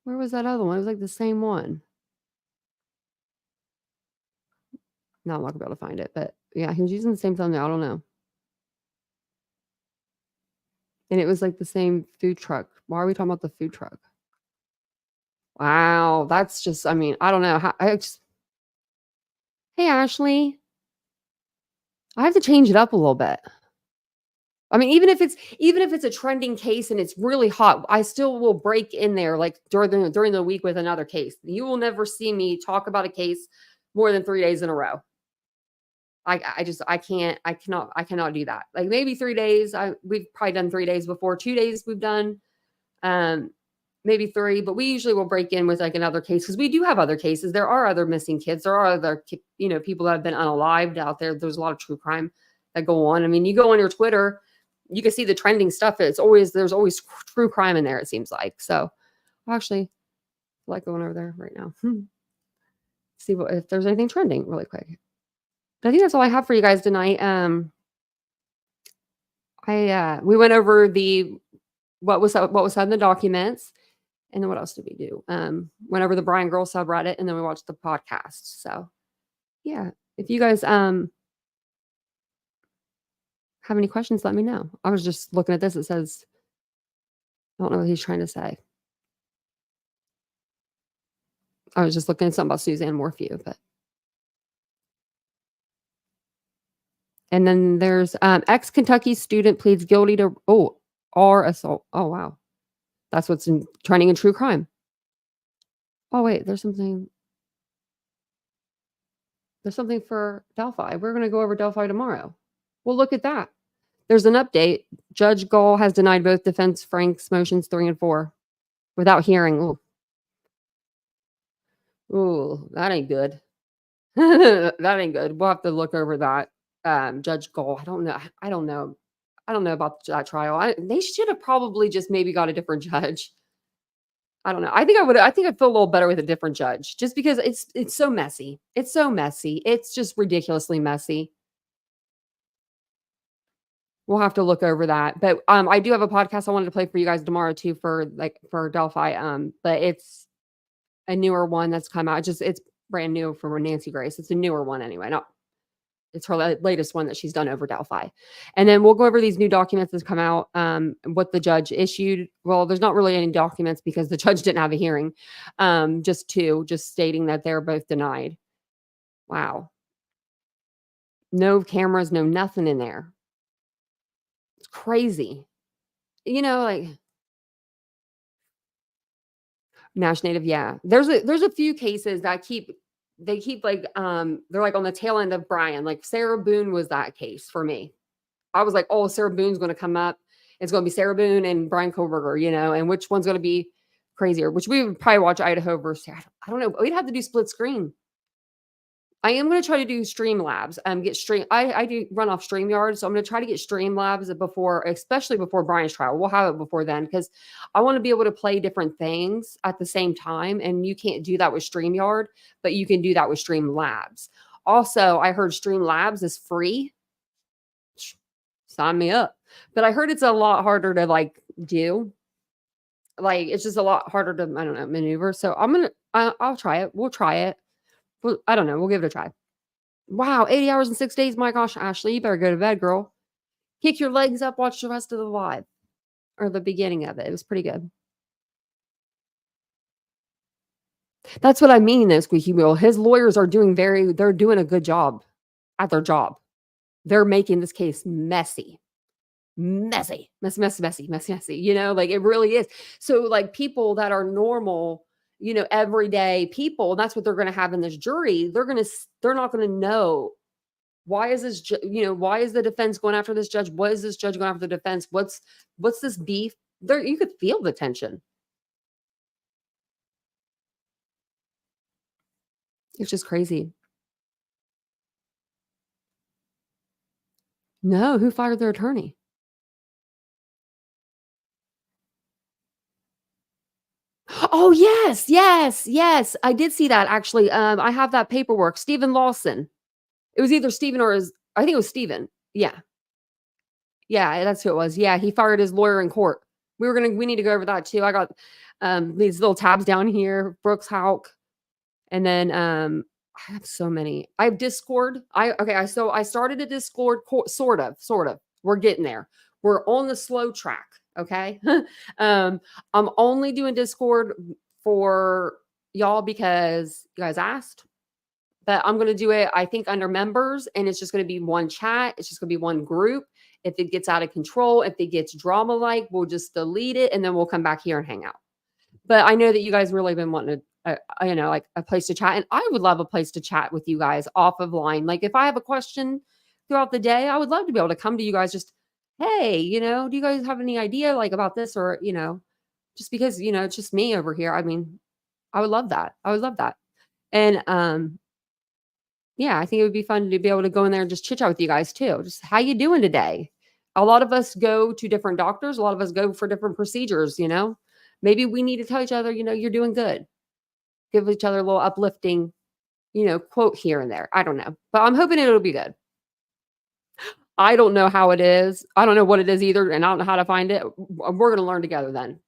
Where was that other one? It was like the same one. No, I'm not gonna be able to find it, but yeah, he was using the same thumbnail. I don't know. And it was like the same food truck. Why are we talking about the food truck? Wow, that's just, I mean, I don't know. Hey, Ashley. I have to change it up a little bit. I mean, even if it's a trending case and it's really hot, I still will break in there like during the week with another case. You will never see me talk about a case more than 3 days in a row. I cannot do that. Like maybe 3 days. We've probably done 3 days before. 2 days we've done, maybe 3, but we usually will break in with like another case because we do have other cases. There are other missing kids. There are other, people that have been unalived out there. There's a lot of true crime that go on. I mean, you go on your Twitter, you can see the trending stuff. There's always true crime in there. It seems like. So I actually like going over there right now. See if there's anything trending really quick. But I think that's all I have for you guys tonight. We went over what was said in the documents, and then what else did we do? Went over the Brian Girl subreddit, and then we watched the podcast. So yeah, If you guys have any questions, let me know. I was just looking at this. It says, I don't know what he's trying to say. I was just looking at something about Suzanne Morphew, but. And then there's ex-Kentucky student pleads guilty to R assault. Oh, wow. That's what's trending in true crime. Oh, wait, there's something for Delphi. We're going to go over Delphi tomorrow. Well, look at that. There's an update. Judge Gall has denied both defense Frank's motions 3 and 4 without hearing. Ooh, that ain't good. That ain't good. We'll have to look over that. Judge Gall. I don't know about that trial. They should have probably just maybe got a different judge. I don't know. I think I'd feel a little better with a different judge just because it's so messy. It's so messy. It's just ridiculously messy. We'll have to look over that. But I do have a podcast I wanted to play for you guys tomorrow too for Delphi. But it's a newer one that's come out. It's brand new for Nancy Grace. It's a newer one anyway. It's her latest one that she's done over Delphi. And then we'll go over these new documents that's come out, what the judge issued. Well, there's not really any documents because the judge didn't have a hearing. Just stating that they're both denied. Wow. No cameras, no nothing in there. It's crazy. Like Nash Native, yeah. There's a few cases that keep like they're like on the tail end of Brian. Like Sarah Boone was that case for me. I was like, oh, Sarah Boone's going to come up. It's going to be Sarah Boone and Brian Koberger, and which one's going to be crazier? Which we would probably watch Idaho versus I don't know. We'd have to do split screen. I am going to try to do Streamlabs. I do run off StreamYard, so I'm going to try to get Streamlabs especially before Brian's trial. We'll have it before then because I want to be able to play different things at the same time, and you can't do that with StreamYard, but you can do that with Streamlabs. Also, I heard Streamlabs is free. Sign me up. But I heard it's a lot harder to do. It's just a lot harder to maneuver. So I'll try it. We'll try it. Well, I don't know. We'll give it a try. Wow, 80 hours and 6 days. My gosh, Ashley, you better go to bed, girl. Kick your legs up, watch the rest of the live. Or the beginning of it. It was pretty good. That's what I mean, though, Squeaky Wheel. His lawyers are they're doing a good job at their job. They're making this case messy. Messy. It really is. So, people that are normal, everyday people, that's what they're going to have in this jury. They're not going to know why is this, why is the defense going after this judge? What is this judge going after the defense? What's this beef? You could feel the tension. It's just crazy. No, who fired their attorney? Oh, yes. I did see that actually. I have that paperwork. Stephen Lawson. It was either Stephen I think it was Stephen. Yeah. Yeah, that's who it was. Yeah, he fired his lawyer in court. We need to go over that too. I got these little tabs down here. Brooks Hauk. And then I have so many. I have Discord. I started a Discord sort of. We're getting there. We're on the slow track. Okay. I'm only doing Discord for y'all because you guys asked, but I'm going to do it, I think, under members, and it's just going to be one chat. It's just going to be one group. If it gets out of control, if it gets drama-like, we'll just delete it and then we'll come back here and hang out. But I know that you guys really been wanting a place to chat, and I would love a place to chat with you guys off of line. Like if I have a question throughout the day, I would love to be able to come to you guys just, hey, do you guys have any idea about this or, just because, it's just me over here. I mean, I would love that. And, yeah, I think it would be fun to be able to go in there and just chit chat with you guys too. Just how you doing today? A lot of us go to different doctors. A lot of us go for different procedures, maybe we need to tell each other, you're doing good. Give each other a little uplifting, quote here and there. I don't know, but I'm hoping it'll be good. I don't know how it is. I don't know what it is either. And I don't know how to find it. We're going to learn together then.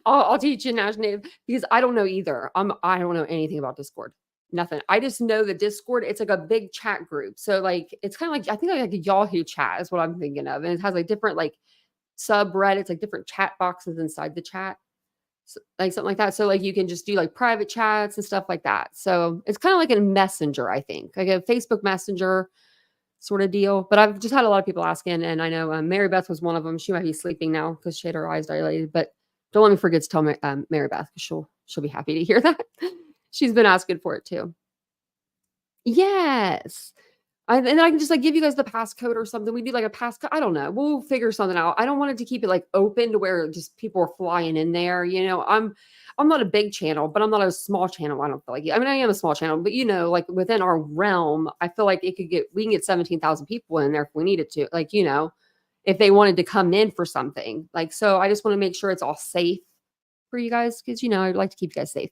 I'll teach you Nash Native because I don't know either. I don't know anything about Discord. Nothing. I just know the Discord, it's like a big chat group. So like it's kind of like I think like a Yahoo chat is what I'm thinking of. And it has like different like subreddits, like different chat boxes inside the chat. So, like something like that. So like you can just do like private chats and stuff like that. So it's kind of like a messenger, I think, like a Facebook Messenger sort of deal. But I've just had a lot of people asking, and I know Mary Beth was one of them. She might be sleeping now because she had her eyes dilated. But don't let me forget to tell Mary Beth because she'll be happy to hear that. She's been asking for it too. Yes. And then I can just like give you guys the passcode or something. We do like a passcode. I don't know. We'll figure something out. I don't want it to keep it like open to where just people are flying in there. You know, I'm not a big channel, but I'm not a small channel. I don't feel like I mean, I am a small channel, but you know, like within our realm, I feel like we can get 17,000 people in there if we needed to. Like, you know, if they wanted to come in for something. Like, so I just want to make sure it's all safe for you guys because you know, I'd like to keep you guys safe.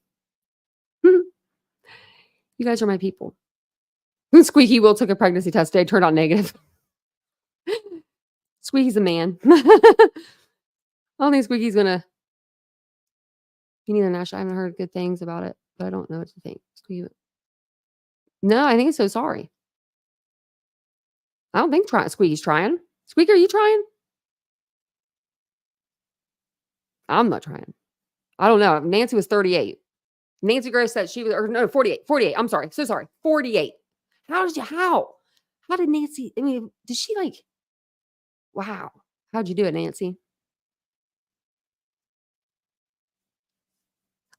You guys are my people. Squeaky Will took a pregnancy test today, turned out negative. Squeaky's a man. I don't think Squeaky's gonna. Me neither, Nash. I haven't heard good things about it, but I don't know what to think. Squeaky. No, I think it's so sorry. I don't think Squeaky's trying. Squeaky, are you trying? I'm not trying. I don't know. Nancy was 38. Nancy Grace said she was, or no, 48. 48. I'm sorry. So sorry. 48. How did Nancy, I mean, did she like, wow. How'd you do it, Nancy?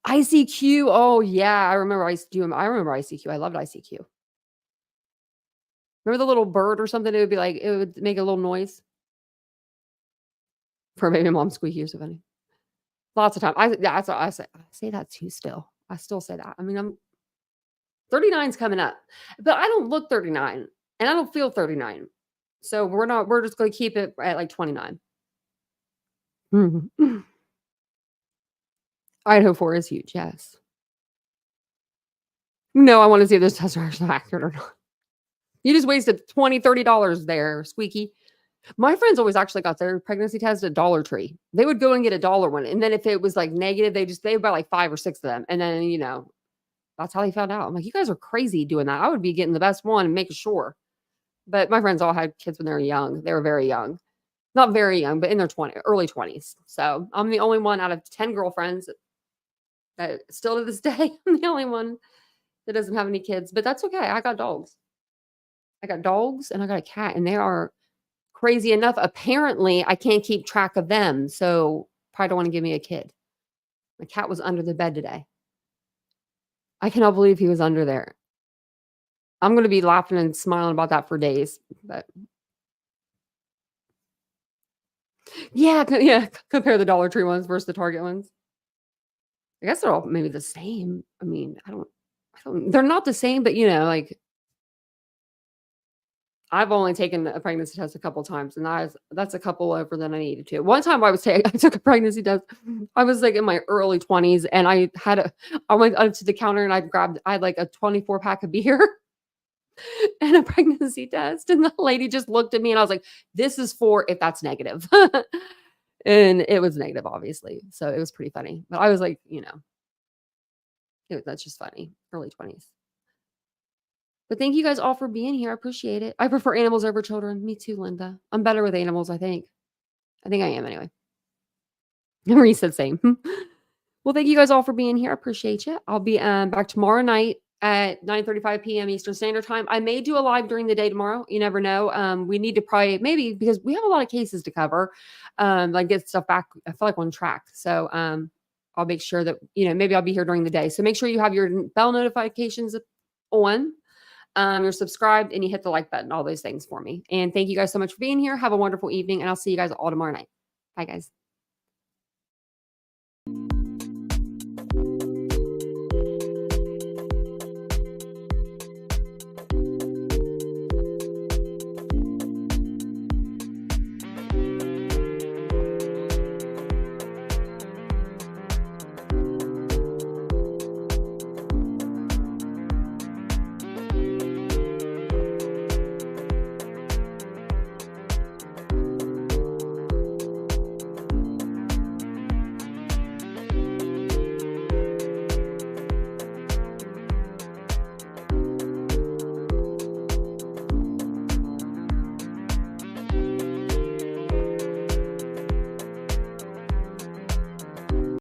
ICQ. Oh yeah. I remember ICQ. I loved ICQ. Remember the little bird or something? It would make a little noise. For baby mom Squeaky or something. Lots of time. I say that too still. I still say that. I mean, I'm 39's coming up, but I don't look 39 and I don't feel 39. So we're just going to keep it at like 29. Idaho 4 is huge. Yes. No, I want to see if this test are actually accurate or not. You just wasted $20, $30 there, Squeaky. My friends always actually got their pregnancy test at Dollar Tree. They would go and get a $1 one. And then if it was like negative, they would buy like 5 or 6 of them. And then, you know, that's how they found out. I'm like, you guys are crazy doing that. I would be getting the best one and making sure. But my friends all had kids when they were young. They were very young. Not very young, but in their early 20s. So I'm the only one out of 10 girlfriends that still to this day, I'm the only one that doesn't have any kids. But that's okay. I got dogs. I got dogs and I got a cat. And they are crazy enough. Apparently, I can't keep track of them. So probably don't want to give me a kid. My cat was under the bed today. I cannot believe he was under there. I'm going to be laughing and smiling about that for days. But yeah, compare the Dollar Tree ones versus the Target ones. I guess they're all maybe the same. I mean, I don't, they're not the same, but you know, like I've only taken a pregnancy test a couple times, and that's a couple over than I needed to. One time I took a pregnancy test. I was like in my early 20s, and I went up to the counter and I had like a 24 pack of beer and a pregnancy test, and the lady just looked at me, and I was like, "This is for if that's negative," and it was negative, obviously. So it was pretty funny. But I was like, you know, that's just funny. Early 20s. But thank you guys all for being here. I appreciate it. I prefer animals over children. Me too, Linda. I'm better with animals, I think. I think I am anyway. Marie said same. Well, thank you guys all for being here. I appreciate you. I'll be back tomorrow night at 9:35 p.m. Eastern Standard Time. I may do a live during the day tomorrow. You never know. We need to probably maybe because we have a lot of cases to cover, like get stuff back. I feel like on track. So I'll make sure that, you know, maybe I'll be here during the day. So make sure you have your bell notifications on. You're subscribed and you hit the like button, all those things for me. And thank you guys so much for being here. Have a wonderful evening, and I'll see you guys all tomorrow night. Bye, guys.